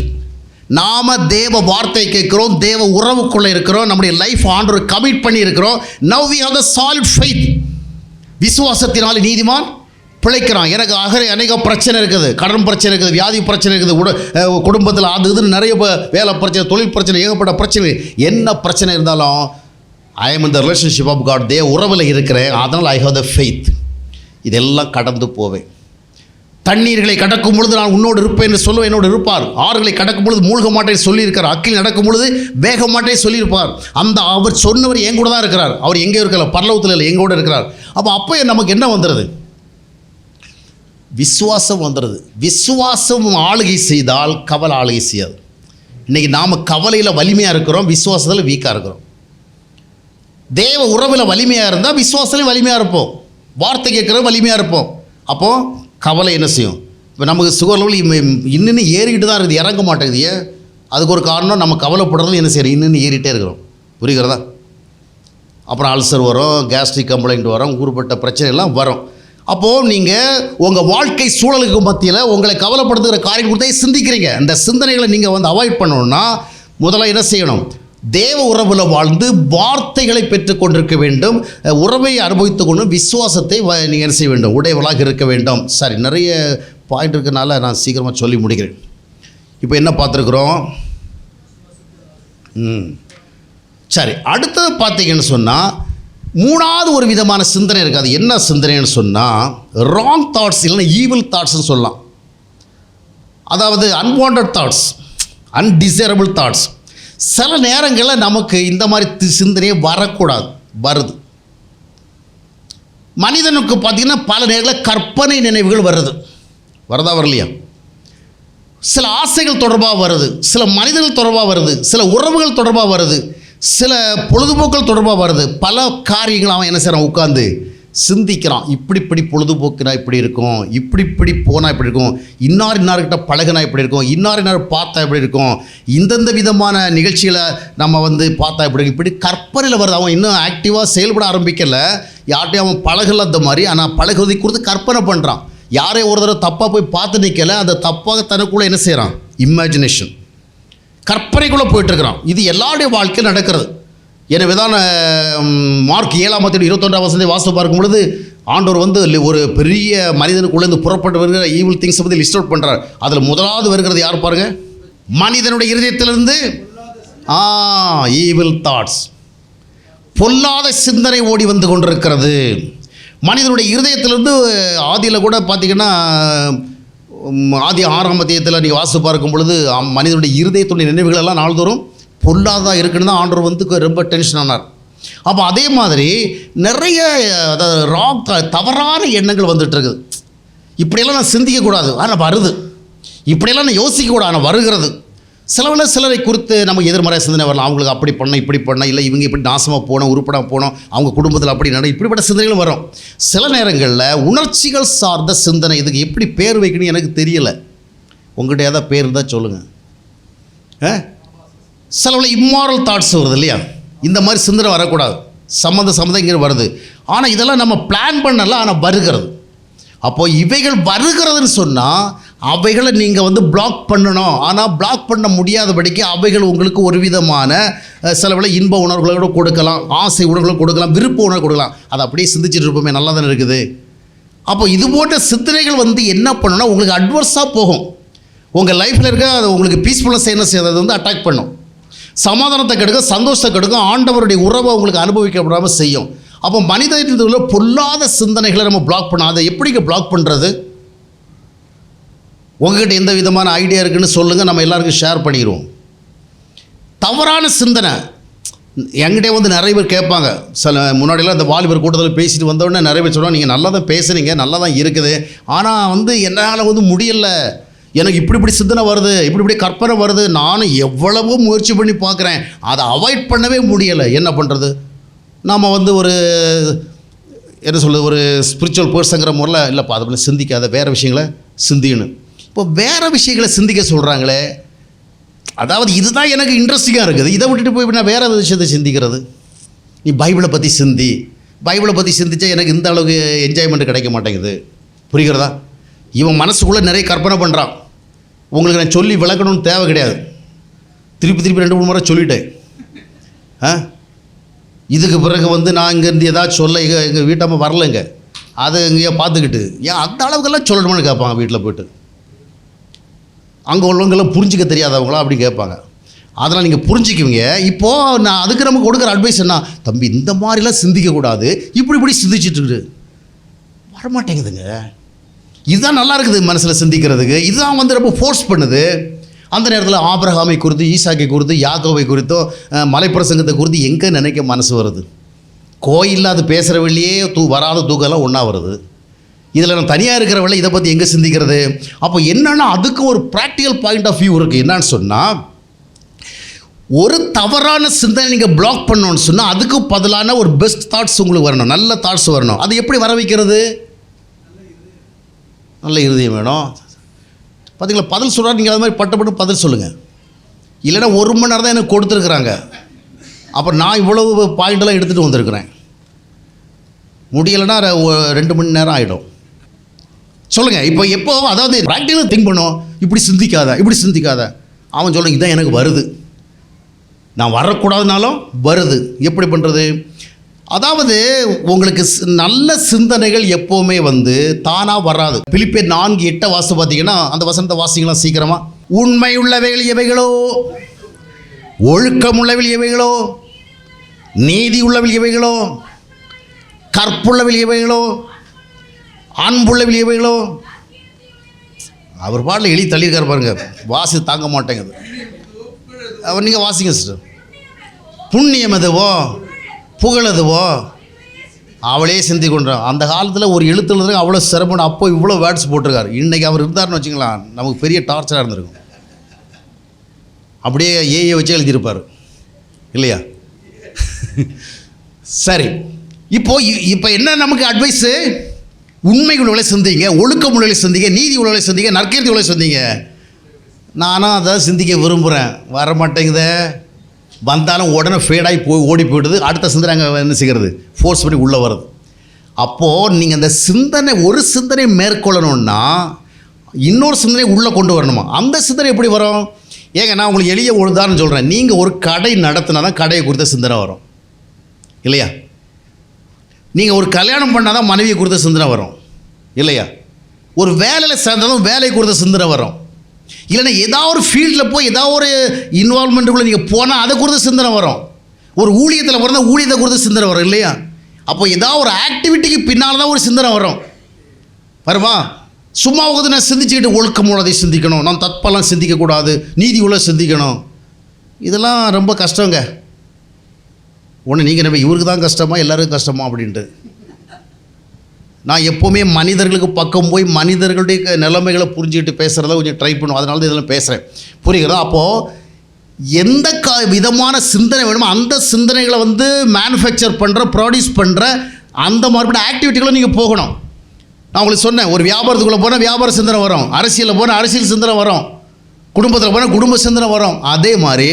நாம் தேவ வார்த்தை கேட்குறோம், தேவ உறவுக்குள்ளே இருக்கிறோம், நம்முடைய லைஃப் ஆண்டவர் கமிட் பண்ணி இருக்கிறோம். Now we have the solid faith. விசுவாசத்தினால் நீதிமான் பிழைக்கிறான். எனக்கு அநேக பிரச்சனை இருக்குது, கடன் பிரச்சனை இருக்குது, வியாதி பிரச்சனை இருக்குது, குடும்பத்தில் அது இதுன்னு நிறைய வேலை பிரச்சனை, தொழில் பிரச்சனை, ஏகப்பட்ட பிரச்சனை. என்ன பிரச்சனை இருந்தாலும் I am in the relationship of God, தேவ உறவில் இருக்கிறேன், அதனால் ஐ ஹேவ் த ஃபெய்த். இதெல்லாம் கடந்து போவேன். தண்ணீர்களை கடக்கும் பொழுது நான் உன்னோடு இருப்பேன் என்று சொல்லுவேன், என்னோடு இருப்பார். ஆறுகளை கடக்கும் பொழுது மூழ்க மாட்டேன் சொல்லியிருக்கார். அக்கில் நடக்கும் பொழுது வேக மாட்டேன் சொல்லியிருப்பார். அவர் சொன்னவர் என் கூட தான் இருக்கிறார். அவர் எங்கே இருக்கிறார்? பரலோகத்தில் இல்லை, எங்கூட இருக்கிறார். அப்போ நமக்கு என்ன வந்துடுது? விசுவாசம் வந்துடுது. விசுவாசம் ஆளுகை செய்தால் கவலை ஆளுகை செய்யாது. இன்றைக்கி நாம் கவலையில் வலிமையாக இருக்கிறோம், விசுவாசத்தில் வீக்காக இருக்கிறோம். தேவ உறவில் வலிமையாக இருந்தால் விசுவாசத்துலையும் வலிமையாக இருப்போம், வார்த்தை கேட்குற வலிமையாக இருப்போம். அப்போது கவலை என்ன செய்யும்? இப்போ நமக்கு சுகர் லெவல் இன்னும் ஏறிக்கிட்டு தான் இருக்குது, இறங்க மாட்டேங்குது. ஏன்? அதுக்கு ஒரு காரணம், நம்ம கவலைப்படுறது என்ன செய்யறோம், இன்னும் ஏறிட்டே இருக்கிறோம். புரிகிறதா? அப்புறம் அல்சர் வரும், கேஸ்ட்ரிக் கம்ப்ளைண்ட் வரும், ஊறுபட்ட பிரச்சனைலாம் வரும். அப்போது நீங்கள் உங்கள் வாழ்க்கை சூழலுக்கு மத்தியில் உங்களை கவலைப்படுத்துகிற காரியம் கொடுத்தே சிந்திக்கிறீங்க. இந்த சிந்தனைகளை நீங்கள் அவாய்ட் பண்ணணும்னா முதல்ல என்ன செய்யணும்? தேவ உறவில் வாழ்ந்து வார்த்தைகளை பெற்றுக்கொண்டிருக்க வேண்டும், உறவை அனுபவித்து கொண்டு விசுவாசத்தை நீங்கள் என்ன செய்ய வேண்டும்? உடையவளாக இருக்க வேண்டும். சரி, நிறைய பாயிண்ட் இருக்கிறனால நான் சீக்கிரமாக சொல்லி முடிக்கிறேன். இப்போ என்ன பார்த்துருக்குறோம்? சரி, அடுத்தது பார்த்தீங்கன்னு சொன்னால் 3வது ஒரு விதமான சிந்தனை இருக்குது. அது என்ன சிந்தனைன்னு சொன்னால் ராங் தாட்ஸ், இல்லைன்னா ஈவில் தாட்ஸ்ன்னு சொல்லலாம். அதாவது அன்வான்ட் தாட்ஸ். Undesirable thoughts. சில நேரங்களில் நமக்கு இந்த மாதிரி சிந்தனையே வரக்கூடாது, வருது. மனிதனுக்கு பார்த்திங்கன்னா பல நேரங்களில் கற்பனை நினைவுகள் வருது, வரதா வரலையா? சில ஆசைகள் தொடர்பாக வருது, சில மனிதர்கள் தொடர்பாக வருது, சில உறவுகள் தொடர்பாக வருது, சில பொழுதுபோக்கள் தொடர்பாக வருது. பல காரியங்கள் அவன் என்ன செய்கிறான், உட்காந்து சிந்திக்கிறான். இப்படி பொழுதுபோக்குனா இப்படி இருக்கும், இப்படி போனால் இப்படி இருக்கும், இன்னார்கிட்ட பழகுனா இப்படி இருக்கும், இன்னார் பார்த்தா இப்படி இருக்கும், இந்தந்த விதமான நிகழ்ச்சிகளை நம்ம வந்து பார்த்தா இப்படி இருக்கும், இப்படி கற்பனையில் வருது. அவன் இன்னும் ஆக்டிவாக செயல்பட ஆரம்பிக்கலை, யார்கிட்டையும் அவன் பழகல அந்த மாதிரி. ஆனால் பழகுவதை குறித்து கற்பனை பண்ணுறான். யாரையும் ஒரு தடவை தப்பாக போய் பார்த்து நிற்கலை, அந்த தப்பாக தனக்குள்ளே என்ன செய்கிறான், இமேஜினேஷன், கற்பனைக்குள்ளே போயிட்டுருக்கிறான். இது எல்லாருடைய வாழ்க்கையில் நடக்கிறது. எனவே தான் மார்க் 7:21 வாசித்து பார்க்கும் பொழுது ஆண்டவர் வந்து ஒரு பெரிய மனிதனுக்குள்ளேருந்து புறப்பட்டு வருகிற ஈவில் திங்ஸை பற்றி லிஸ்ட் அவுட் பண்ணுறார். அதில் முதலாவது வருகிறது யார் பாருங்க, மனிதனுடைய இருதயத்திலிருந்து ஈவில் தாட்ஸ், பொல்லாத சிந்தனை ஓடி வந்து கொண்டிருக்கிறது. மனிதனுடைய இருதயத்திலிருந்து ஆதியில் கூட பார்த்திங்கன்னா ஆதி 6ஆம் அத்தியாயத்தில் நீங்கள் வாசித்து பார்க்கும் பொழுது மனிதனுடைய இருதயத்துடைய நினைவுகள் எல்லாம் நாள்தோறும் பொல்லாததாக இருக்குன்னு தான் ஆண்டவர் வந்து ரொம்ப டென்ஷன் ஆனார். அப்போ அதே மாதிரி நிறைய தவறான எண்ணங்கள் வந்துட்டு இருக்குது. இப்படியெல்லாம் நான் சிந்திக்கக்கூடாது, ஆனால் வருது. இப்படியெல்லாம் நான் யோசிக்கக்கூடாது, ஆனால் வருகிறது. சிலரை குறித்து நமக்கு எதிர்மறையாக சிந்தனை வரலாம். அவங்களுக்கு அப்படி பண்ண இப்படி பண்ண, இல்லை இவங்க இப்படி நாசமாக போனோம், உருப்படாக போனோம், அவங்க குடும்பத்தில் அப்படி நட, இப்படிப்பட்ட சிந்தனைகள் வரும். சில நேரங்களில் உணர்ச்சிகள் சார்ந்த சிந்தனை. இதுக்கு எப்படி பேர் வைக்கணும் எனக்கு தெரியலை, உங்கள்கிட்ட ஏதாவது பேர் இருந்தால் சொல்லுங்கள். சிலவுல இம்மாரல் தாட்ஸ் வருது இல்லையா, இந்த மாதிரி சிந்தனை வரக்கூடாது, சம்மந்தம் இங்கே வருது. ஆனால் இதெல்லாம் நம்ம பிளான் பண்ணல, ஆனால் வருகிறது. அப்போது இவைகள் வருகிறதுன்னு சொன்னால் அவைகளை நீங்கள் வந்து பிளாக் பண்ணணும். ஆனால் பிளாக் பண்ண முடியாதபடிக்கு அவைகள் உங்களுக்கு ஒரு விதமான சிலவுல இன்ப உணர்வுகளோடு கொடுக்கலாம், ஆசை உணர்வுகளை கொடுக்கலாம், விருப்ப உணர்வு கொடுக்கலாம். அதை அப்படியே சிந்திச்சுட்டு இருப்போமே, நல்லா தானே இருக்குது. அப்போ இது போன்ற சிந்தனைகள் வந்து என்ன பண்ணணும்னா உங்களுக்கு அட்வர்ஸாக போகும். உங்கள் லைஃப்பில் இருக்க அது உங்களுக்கு பீஸ்ஃபுல்லாக என்ன செய்யறது வந்து அட்டாக் பண்ணும், சமாதானத்தை கெடுக்கும், சந்தோஷத்தை கெடுக்கும், ஆண்டவருடைய உறவை உங்களுக்கு அனுபவிக்கப்படாமல் செய்யும். அப்போ மனிதனுள்ள பொல்லாத சிந்தனைகளை நம்ம பிளாக் பண்ண, அதை எப்படிங்க பிளாக் பண்ணுறது? உங்கள்கிட்ட எந்த விதமான ஐடியா இருக்குன்னு சொல்லுங்கள், நம்ம எல்லாருக்கும் ஷேர் பண்ணிடுவோம். தவறான சிந்தனை என்கிட்டே வந்து நிறைய பேர் கேட்பாங்க. சில முன்னாடியெல்லாம் இந்த வாலிபர் கூட்டத்தில் பேசிட்டு வந்தோடனே நிறைய பேர் சொல்லுவாங்க, நீங்கள் நல்லா தான் பேசுகிறீங்க, நல்லா தான் இருக்குது, ஆனால் வந்து என்னால் வந்து முடியலை, எனக்கு இப்படி சிந்தனை வருது, இப்படி கற்பனை வருது, நானும் எவ்வளவோ முயற்சி பண்ணி பார்க்குறேன், அதை அவாய்ட் பண்ணவே முடியலை, என்ன பண்ணுறது? நாம் வந்து ஒரு என்ன சொல்கிறது, ஒரு ஸ்பிரிச்சுவல் பர்சங்கிற முறையில் இல்லைப்பா அதை பண்ணி சிந்திக்காத, வேறு விஷயங்களை சிந்திக்கணும். இப்போ வேறு விஷயங்களை சிந்திக்க சொல்கிறாங்களே, அதாவது இதுதான் எனக்கு இன்ட்ரெஸ்டிங்காக இருக்குது, இதை விட்டுட்டு போய் நான் வேறு விஷயத்தை சிந்திக்கிறது. நீ பைபிளை பற்றி சிந்தி, பைபிளை பற்றி சிந்திச்சா எனக்கு இந்த அளவுக்கு என்ஜாய்மெண்ட் கிடைக்க மாட்டேங்குது, புரிகிறதா? இவன் மனசுக்குள்ளே நிறைய கற்பனை பண்ணுறான். உங்களுக்கு நான் சொல்லி விளக்கணும்னு தேவை கிடையாது, திருப்பி 2-3 முறை சொல்லிட்டேன். இதுக்கு பிறகு வந்து நான் இங்கேருந்து ஏதாச்சும் சொல்ல எங்கள் வீட்டாம வரலைங்க, அதை எங்கேயோ பார்த்துக்கிட்டு ஏன் அந்த அளவுக்கெல்லாம் சொல்லணும்னு கேட்பாங்க. வீட்டில் போய்ட்டு அங்கே உள்ளவங்கெல்லாம் புரிஞ்சிக்க தெரியாதவங்களா அப்படி கேட்பாங்க. அதெல்லாம் நீங்கள் புரிஞ்சிக்குவீங்க. இப்போது நான் அதுக்கு நமக்கு கொடுக்குற அட்வைஸ் என்ன, தம்பி இந்த மாதிரிலாம் சிந்திக்கக்கூடாது, இப்படி சிந்திச்சிட்டு வரமாட்டேங்குதுங்க. இதுதான் நல்லா இருக்குது மனசில் சிந்திக்கிறதுக்கு, இதுதான் வந்து ரொம்ப ஃபோர்ஸ் பண்ணுது. அந்த நேரத்தில் ஆபிரகாமை குறித்து, ஈசாக்கை குறித்து, யாக்கோவை குறித்தோ, மலைப்பிரசங்கத்தை குறித்து எங்கே நினைக்க மனசு வருது? கோயிலில் அது பேசுகிற வெளியே வராத தூக்கெல்லாம் ஒன்றா வருது. இதில் நான் தனியாக இருக்கிறவங்கள இதை பற்றி எங்கே சிந்திக்கிறது? அப்போ என்னென்னா அதுக்கு ஒரு ப்ராக்டிக்கல் பாயிண்ட் ஆஃப் வியூ இருக்குது. என்னன்னு சொன்னால், ஒரு தவறான சிந்தனை நீங்கள் பிளாக் பண்ணணும்னு சொன்னால் அதுக்கு பதிலான ஒரு பெஸ்ட் தாட்ஸ் உங்களுக்கு வரணும், நல்ல தாட்ஸ் வரணும். அது எப்படி வர வைக்கிறது? நல்ல இருதயம் வேணும். பார்த்தீங்களா, பதில் சொல்கிறார், நீங்கள் அது மாதிரி பட்டு பதில் சொல்லுங்கள். இல்லைன்னா 1 மணி நேரம் தான் எனக்கு கொடுத்துருக்குறாங்க, அப்புறம் நான் இவ்வளவு பாயிண்டெல்லாம் எடுத்துகிட்டு வந்திருக்கிறேன், முடியலைன்னா 2 மணி நேரம் ஆகிடும். சொல்லுங்கள். இப்போ எப்போ அதாவது ப்ராக்டிக்கலாக திங்க் பண்ணும், இப்படி சிந்திக்காத. அவன் சொல்லுங்க, இதான் எனக்கு வருது, நான் வரக்கூடாதுனாலும் வருது. எப்படி பண்ணுறது? அதாவது உங்களுக்கு நல்ல சிந்தனைகள் எப்போவுமே வந்து தானாக வராது. பிலிப்பியர் 4:8 வாசித்து பார்த்தீங்கன்னா, அந்த வசனத்தை வாசிக்கலாம் சீக்கிரமாக. உண்மை உள்ளவைகள் எவைகளோ, ஒழுக்கம் உள்ளவைகள் எவைகளோ, நீதி உள்ளவைகள் எவைகளோ, கற்புள்ளவைகள் எவைகளோ, அன்புள்ளவைகள் எவைகளோ. அவர் பாடல எழுதி தள்ளியிருக்கார் பாருங்க, வாசி தாங்க மாட்டேங்குது. நீங்கள் வாசிங்க சிஸ்டர். புண்ணியம் எதுவோ புகழ் எதுவோ அவளே சிந்தி கொண்டான். அந்த காலத்தில் ஒரு எழுத்து எழுதுறது அவ்வளோ சிரமம். அப்போ இவ்வளோ வேர்ட்ஸ் போட்டிருக்காரு. இன்றைக்கி அவர் இருந்தார்னு வச்சுங்களேன், நமக்கு பெரிய டார்ச்சராக இருந்திருக்கும். அப்படியே ஏஏ வச்சு எழுதியிருப்பார் இல்லையா? சரி, இப்போ என்ன நமக்கு அட்வைஸு? உண்மை உள்ளவளை சிந்திங்க, ஒழுக்கம் உள்ளவளை சிந்திங்க, நீதி உள்ளவளை சிந்திங்க, நற்கீர்த்தி உள்ளவளை சிந்திங்க. நானும் அதை சிந்திக்க விரும்புகிறேன், வர மாட்டேங்குதே. வந்தாலும் உடனே ஃபேடாகி ஓடி போயிடுது. அடுத்த சிந்தனை அங்கே என்ன செய்கிறது? ஃபோர்ஸ் பண்ணி உள்ளே வருது. அப்போது நீங்கள் அந்த சிந்தனை, ஒரு சிந்தனை மேற்கொள்ளணுன்னா இன்னொரு சிந்தனை உள்ளே கொண்டு வரணுமா? அந்த சிந்தனை எப்படி வரும்? ஏங்க நான் உங்களுக்கு எளிய உதாரணம் சொல்கிறேன். நீங்கள் ஒரு கடை நடத்தினா தான் கடையை குறித்த சிந்தனை வரும் இல்லையா? நீங்கள் ஒரு கல்யாணம் பண்ணால் தான் மனைவியை குறித்த சிந்தனை வரும் இல்லையா? ஒரு வேலையில் சேர்ந்தாலும் வேலையை குறித்த சிந்தனை வரும். இல்லைன்னா ஏதாவது ஒரு ஃபீல்டில் போய் ஏதாவது ஒரு இன்வால்மெண்ட்டுக்குள்ளே நீங்கள் போனால் அதை குறித்த சிந்தனை வரும். ஒரு ஊழியத்தில் பிறந்தால் ஊழியத்தை குறித்த சிந்தனை வரும் இல்லையா? அப்போ ஏதாவது ஒரு ஆக்டிவிட்டிக்கு பின்னால் தான் ஒரு சிந்தனை வரும். வருமா? சும்மா உட்காந்து நான் சிந்திச்சுக்கிட்டு ஒழுக்கம் உள்ளதை சிந்திக்கணும், நான் தப்பெல்லாம் சிந்திக்கக்கூடாது, நீதி உள்ள சிந்திக்கணும், இதெல்லாம் ரொம்ப கஷ்டங்க. ஒன்று நீங்கள் நம்ம இவருக்கு தான் கஷ்டமா எல்லாருக்கும் கஷ்டமா அப்படின்ட்டு. நான் எப்போவுமே மனிதர்களுக்கு பக்கம் போய் மனிதர்களுடைய நிலைமைகளை புரிஞ்சுக்கிட்டு பேசுகிறத கொஞ்சம் ட்ரை பண்ணுவோம். அதனால தான் இதெல்லாம் பேசுகிறேன், புரியுறதா? அப்போது எந்த விதமான சிந்தனை வேணுமோ அந்த சிந்தனைகளை வந்து மேனுஃபேக்சர் பண்ணுற, ப்ராடியூஸ் பண்ணுற அந்த மாதிரிப்பட்ட ஆக்டிவிட்டிகளை நீங்கள் போகணும். நான் உங்களுக்கு சொன்னேன், ஒரு வியாபாரத்துக்குள்ளே போனால் வியாபார சிந்தனை வரும், அரசியலில் போனால் அரசியல் சிந்தனை வரும், குடும்பத்தில் போனால் குடும்ப சிந்தனை வரும். அதே மாதிரி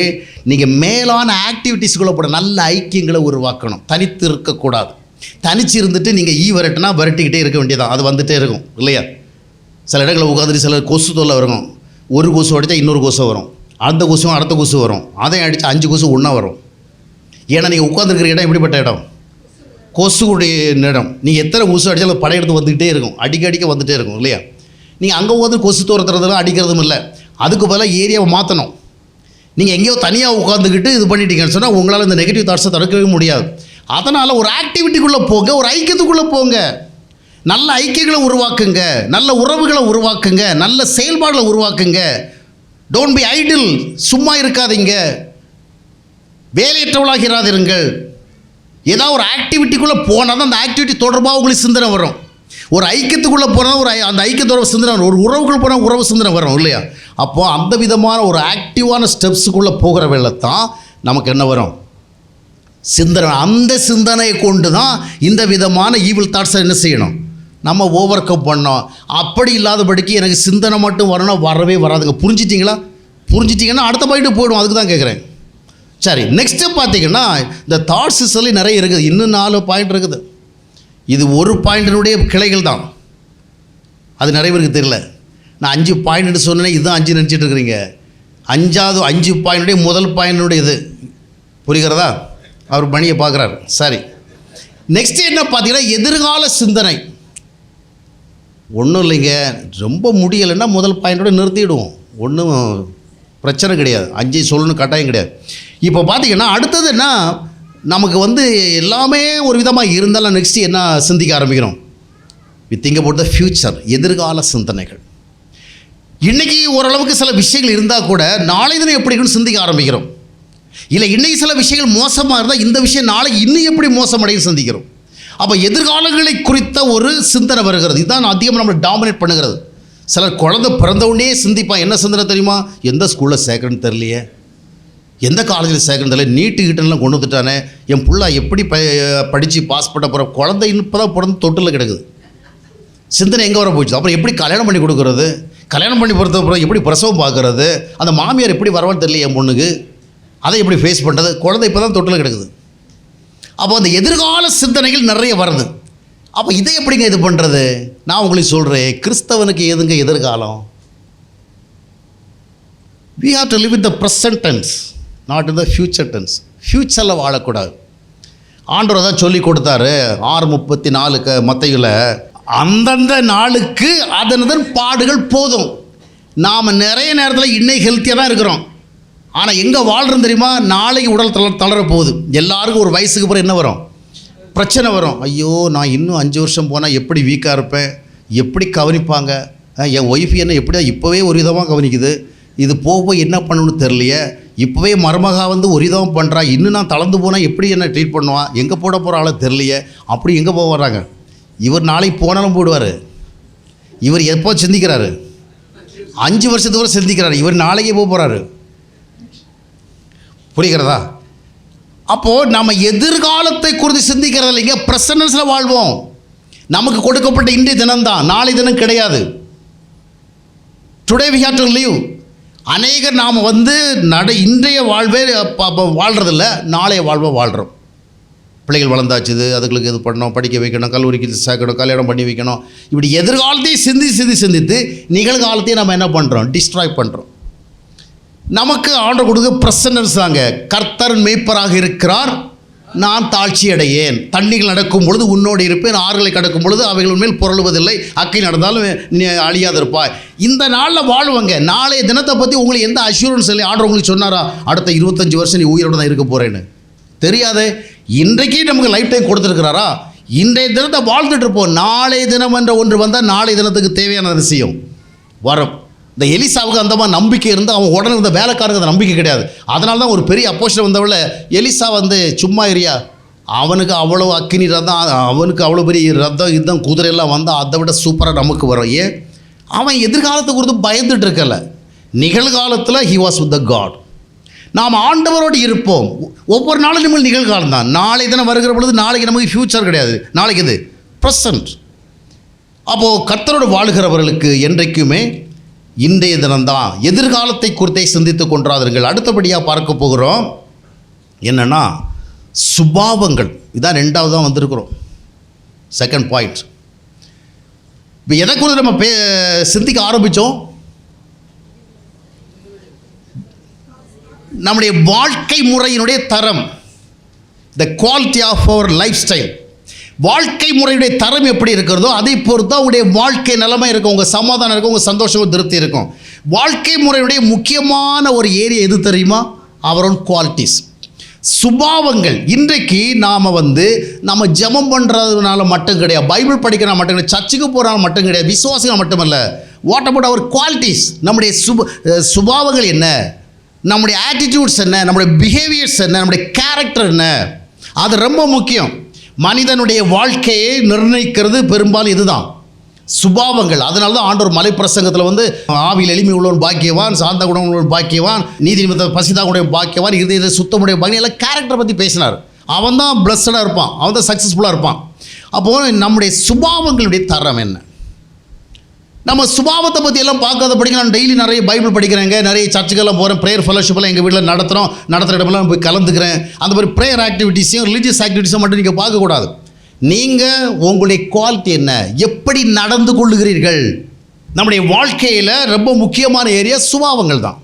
நீங்கள் மேலான ஆக்டிவிட்டீஸ்குள்ளே போட நல்ல ஐக்கியங்களை உருவாக்கணும். தனித்து இருக்கக்கூடாது. தனிச்சு இருந்துட்டு நீங்கள் விரட்டுனா விரட்டிக்கிட்டே இருக்க வேண்டியதான், அது வந்துகிட்டே இருக்கும் இல்லையா? சில இடங்களில் உட்காந்துட்டு சில கொசு தொல்லை வரும். ஒரு கொசு அடித்தா இன்னொரு கொசு வரும், அந்த கொசுவும் அடுத்த கொசு வரும், அதையும் அடித்தா 5 கொசு ஒன்றா வரும். ஏன்னா நீங்கள் உட்காந்துருக்கிற இடம் எப்படிப்பட்ட இடம்? கொசுடைய இடம். நீங்கள் எத்தனை கொசு அடித்தாலும் படையெடுத்து வந்துக்கிட்டே இருக்கும், அடிக்க வந்துகிட்டே இருக்கும் இல்லையா? நீங்கள் அங்கே வந்து கொசு துரத்துறதுலாம் அடிக்கிறதும் இல்லை, அதுக்கு பதிலாக ஏரியாவை மாற்றணும். நீங்கள் எங்கேயோ தனியாக உட்காந்துக்கிட்டு இது பண்ணிட்டீங்கன்னு சொன்னால் உங்களால் இந்த நெகட்டிவ் தாட்ஸை தடுக்கவே முடியாது. அதனால் ஒரு ஆக்டிவிட்டிக்குள்ளே போங்க, ஒரு ஐக்கியத்துக்குள்ளே போங்க, நல்ல ஐக்கியங்களை உருவாக்குங்க, நல்ல உறவுகளை உருவாக்குங்க, நல்ல செயல்பாடுகளை உருவாக்குங்க. டோன்ட் பி ஐடில், சும்மா இருக்காதீங்க, வேலையற்றவளாகிறாதிருங்கள். ஏதாவது ஒரு ஆக்டிவிட்டிக்குள்ளே போனால் தான் அந்த ஆக்டிவிட்டி தொடர்பாக உங்களுக்கு சிந்தனை வரும். ஒரு ஐக்கியத்துக்குள்ளே போனால் அந்த ஐக்கியத்தோட சிந்தனை வரும், ஒரு உறவுக்குள்ளே போனால் உறவு சிந்தனை வரும் இல்லையா? அப்போது அந்த விதமான ஒரு ஆக்டிவான ஸ்டெப்ஸுக்குள்ளே போகிற வேலை தான் நமக்கு என்ன வரும்? சிந்தனை. அந்த சிந்தனையை கொண்டு தான் இந்த விதமான ஈவில் தாட்ஸை என்ன செய்யணும்? நம்ம ஓவர் கம் பண்ணோம். அப்படி இல்லாதபடிக்கு எனக்கு சிந்தனை மட்டும் வரணும், வரவே வராதுங்க. புரிஞ்சிட்டிங்களா? புரிஞ்சிட்டிங்கன்னா அடுத்த பாயிண்ட் போய்டும். அதுக்கு தான் கேட்குறேன். சரி, நெக்ஸ்ட்டு பார்த்தீங்கன்னா இந்த தாட்ஸ் சொல்லி நிறைய இருக்குது, இன்னும் 4 பாயிண்ட் இருக்குது. இது ஒரு பாயிண்டினுடைய கிளைகள் தான், அது நிறைய பேருக்கு தெரியல. நான் 5 பாயிண்ட்னு சொன்னேன், இதுதான் 5 நினச்சிட்டு இருக்கிறீங்க. 5வது 5 பாயிண்ட்டுடைய முதல் பாயிண்டினுடைய இது புரிகிறதா? அவர் மணியை பார்க்குறாரு. சரி, நெக்ஸ்ட் என்ன பார்த்தீங்கன்னா எதிர்கால சிந்தனை. ஒன்றும் இல்லைங்க, ரொம்ப முடியலைன்னா முதல் பாயிண்டோட நிறுத்திவிடுவோம், ஒன்றும் பிரச்சனை கிடையாது. 5 சொல்லணும் கட்டாயம் கிடையாது. இப்போ பார்த்தீங்கன்னா அடுத்தது என்ன, நமக்கு வந்து எல்லாமே ஒரு விதமாக இருந்தாலும் நெக்ஸ்ட்டு என்ன சிந்திக்க ஆரம்பிக்கிறோம்? We think about the future, எதிர்கால சிந்தனைகள். இன்றைக்கி ஓரளவுக்கு சில விஷயங்கள் இருந்தால் கூட நாளை தினம் எப்படி இருக்குன்னு சிந்திக்க ஆரம்பிக்கிறோம். இல்லை இன்றைக்கி சில விஷயங்கள் மோசமாக இருந்தால் இந்த விஷயம் நாளை இன்னும் எப்படி மோசமடையும் சிந்திக்கிறோம். அப்போ எதிர்காலங்களை குறித்த ஒரு சிந்தனை வருகிறது. இதுதான் அதிகமாக நம்மளை டாமினேட் பண்ணுகிறது. சிலர் குழந்தை பிறந்தவுடனே சிந்திப்பான். என்ன சிந்தனை தெரியுமா? எந்த ஸ்கூலில் சேர்க்கணும்னு தெரியலையே, எந்த காலேஜில் சேர்க்கணும் தெரியல, நீட்டு கிட்டலாம் கொண்டு வந்துட்டானே, என் பிள்ளை எப்படி படித்து பாஸ் பண்ண போகிற, குழந்தை இப்போ தான் பிறந்து தொட்டில் கிடக்குது. சிந்தனை எங்கே வர போச்சு? அப்புறம் எப்படி கல்யாணம் பண்ணி கொடுக்குறது, கல்யாணம் பண்ணி பொறுத்த அப்புறம் எப்படி பிரசவம் பார்க்குறது, அந்த மாமியார் எப்படி வரவான்னு தெரியல என் பொண்ணுக்கு, அதை எப்படி ஃபேஸ் பண்ணுறது, குழந்தை இப்போ தான் தொட்டில் கிடக்குது. அப்போ அந்த எதிர்கால சிந்தனைகள் நிறைய வருது. அப்போ இதை எப்படிங்க இது பண்ணுறது? நான் உங்களுக்கு சொல்கிறேன், கிறிஸ்தவனுக்கு எதுங்க எதிர்காலம்? we have to live in the present tense, not in the future tense. ஃப்யூச்சரில் வாழக்கூடாது. ஆண்டவர் தான் சொல்லி கொடுத்தாரு 6:34 மத்தேயுல, அந்தந்த நாளுக்கு அதனதன் பாடுகள் போதும். நாம் நிறைய நேரத்தில் இன்னைக்கு ஹெல்த்தியாக தான் இருக்கிறோம், ஆனால் எங்கே வாழ்கிறோம் தெரியுமா? நாளைக்கு உடல் தளர போகுது. எல்லாருக்கும் ஒரு வயசுக்கு அப்புறம் என்ன வரும்? பிரச்சனை வரும். ஐயோ, நான் இன்னும் 5 வருஷம் போனால் எப்படி வீக்காக இருப்பேன், எப்படி கவனிப்பாங்க, என் ஒய்ஃப் என்ன எப்படி இப்போவே ஒரு விதமாக கவனிக்குது, இது போக என்ன பண்ணணும்னு தெரியலையே, இப்போவே மருமகா வந்து ஒரிதம் பண்ணுறா, இன்னும் நான் தளர்ந்து போனால் எப்படி என்ன ட்ரீட் பண்ணுவான், எங்கே போட போகிற ஆளை தெரியலையே, அப்படி எங்கே போக வர்றாங்க. இவர் நாளைக்கு போனாலும் போடுவார். இவர் எப்போ சிந்திக்கிறாரு, 5 வருஷத்துக்கு வரை சிந்திக்கிறாரு. இவர் நாளைக்கே போக போகிறாரு. புரிகிறதா? அப்போது நம்ம எதிர்காலத்தை குறித்து சிந்திக்கிறது இல்லைங்க, ப்ரெசன்ஸில் வாழ்வோம். நமக்கு கொடுக்கப்பட்ட இன்றைய தினம்தான், நாளை தினம் கிடையாது. Today we have to live. அநேகர் நாம் வந்து இன்றைய வாழ்வே வாழ்கிறதில்ல, நாளைய வாழ்வை வாழ்கிறோம். பிள்ளைகள் வளர்ந்தாச்சுது, அதுகளுக்கு இது பண்ணணும், படிக்க வைக்கணும், கல்லூரிக்கு சேர்க்கணும், கல்யாணம் பண்ணி வைக்கணும். இப்படி எதிர்காலத்தையும் சிந்தித்து நிகழ்காலத்தையும் நம்ம என்ன பண்ணுறோம், டிஸ்ட்ராய் பண்ணுறோம். நமக்கு ஆர்டர் கொடுக்க பிரசன்னன்ஸ் தாங்க. கர்த்தர் மேய்ப்பராக இருக்கிறார், நான் தாழ்ச்சி அடையேன். தண்ணிகள் நடக்கும் பொழுது உன்னோடு இருப்பேன், ஆறுகளை கடக்கும் பொழுது அவைகள் மேல் புரளுவதில்லை, அக்கை நடந்தாலும் நீ அழியாதிருப்பாய். இந்த நாளில் வாழ்வங்க. நாளைய தினத்தை பற்றி உங்களுக்கு எந்த அஷூரன்ஸ் இல்லை. ஆர்டர் உங்களுக்கு சொன்னாரா அடுத்த 25 வருஷம் நீ உயிரோடு தான் இருக்க போகிறேன்னு? தெரியாது. இன்றைக்கே நமக்கு லைஃப் டைம் கொடுத்துருக்கிறாரா? இன்றைய தினத்தை வாழ்ந்துட்டு இருப்போம். நாளைய தினம் என்ற ஒன்று வந்தால் நாளைய தினத்துக்கு தேவையான விஷயம் வரும். இந்த எலிசாவுக்கு அந்த மாதிரி நம்பிக்கை இருந்து அவன் உடனே இருந்த வேலைக்காரருக்கு அந்த நம்பிக்கை கிடையாது. அதனால தான் ஒரு பெரிய அப்போஸ்தலன் வந்தவள எலிசா வந்து சும்மா ஏரியா, அவனுக்கு அவ்வளோ அக்கினி ரதம், அவனுக்கு அவ்வளோ பெரிய ரதம் யுத்தம் குதிரையெல்லாம் வந்தால் அதை விட சூப்பராக நமக்கு வரும். ஏன்? அவன் எதிர்காலத்தை குறித்து பயந்துட்டு இருக்கல, நிகழ்காலத்தில் he was with the God. நாம் ஆண்டவரோடு இருப்போம். ஒவ்வொரு நாளும் நம்ம நிகழ்காலம் தான். நாளை தினம் வருகிற பொழுது நாளைக்கு நமக்கு ஃப்யூச்சர் கிடையாது, நாளைக்கு இது ப்ரெசன்ட். அப்போது கர்த்தரோடு வாழ்கிறவர்களுக்கு என்றைக்குமே இன்றைய தினம்தான். எதிர்காலத்தை குறித்தே சிந்தித்து கொண்டாதீர்கள். அடுத்தபடியாக பார்க்க போகிறோம் என்னென்னா சுபாவங்கள். இதான் 2வது தான் வந்திருக்கிறோம், செகண்ட் பாயிண்ட். இப்போ எதை குறித்து நம்ம சிந்திக்க ஆரம்பித்தோம்? நம்முடைய வாழ்க்கை முறையினுடைய தரம், the quality of our lifestyle. வாழ்க்கை முறையுடைய தரம் எப்படி இருக்கிறதோ அதை பொறுத்து தான் உங்களுடைய வாழ்க்கை நிலைமை இருக்கும், உங்கள் சமாதானம் இருக்கும், உங்கள் சந்தோஷம் திருப்தி இருக்கும். வாழ்க்கை முறையுடைய முக்கியமான ஒரு ஏரியா எது தெரியுமா? அவரோட குவாலிட்டிஸ், சுபாவங்கள். இன்றைக்கு நாம் நம்ம ஜெபம் பண்ணுறதுனால மட்டும் கிடையாது, பைபிள் படிக்கிறனால மட்டும் கிடையாது, சர்ச்சுக்கு போகிறனால மட்டும் கிடையாது, விசுவாசிகள் மட்டுமல்ல. What about our qualities? நம்முடைய சுபாவங்கள் என்ன, நம்முடைய ஆட்டிடியூட்ஸ் என்ன, நம்முடைய பிஹேவியர்ஸ் என்ன, நம்முடைய கேரக்டர் என்ன, அது ரொம்ப முக்கியம். மனிதனுடைய வாழ்க்கையை நிர்ணயிக்கிறது பெரும்பாலும் இதுதான், சுபாவங்கள். அதனால தான் ஆண்டவர் மலை பிரசங்கத்தில் ஆவியில் எளிமை உள்ளவன் பாக்கியவான், சாந்த குணம் உள்ளவன் பாக்கியவான், நீதி நிமித்தம் பசிதாவுடைய பாக்கியவான், இதய சுத்தமுடைய பாக்கியம், எல்லாம் கேரக்டரை பற்றி பேசினார். அவன் தான் பிளஸ்டாக இருப்பான், அவன் தான் சக்ஸஸ்ஃபுல்லாக இருப்பான். அப்போது நம்முடைய சுபாவங்களுடைய தரம் என்ன? நம்ம சுபாவத்தை பற்றி எல்லாம் பார்க்காதபடிக்கு நான் டெய்லி நிறைய பைபிள் படிக்கிறேங்க, நிறைய சர்ச்சுக்கெல்லாம் போகிறேன், ப்ரேயர் ஃபெலோஷிப்பெல்லாம் எங்கள் வீட்டில் நடத்துகிற இடமெல்லாம் போய் கலந்துக்கிறேன். அந்த மாதிரி ப்ரேயர் ஆக்டிவிட்டீஸையும் ரிலீஜியஸ் ஆக்டிவிட்டீஸும் மட்டும் நீங்கள் பார்க்கக்கூடாது. நீங்கள் உங்களுடைய குவாலிட்டி என்ன, எப்படி நடந்து கொள்ளுகிறீர்கள்? நம்முடைய வாழ்க்கையில் ரொம்ப முக்கியமான ஏரியா சுபாவங்கள் தான்.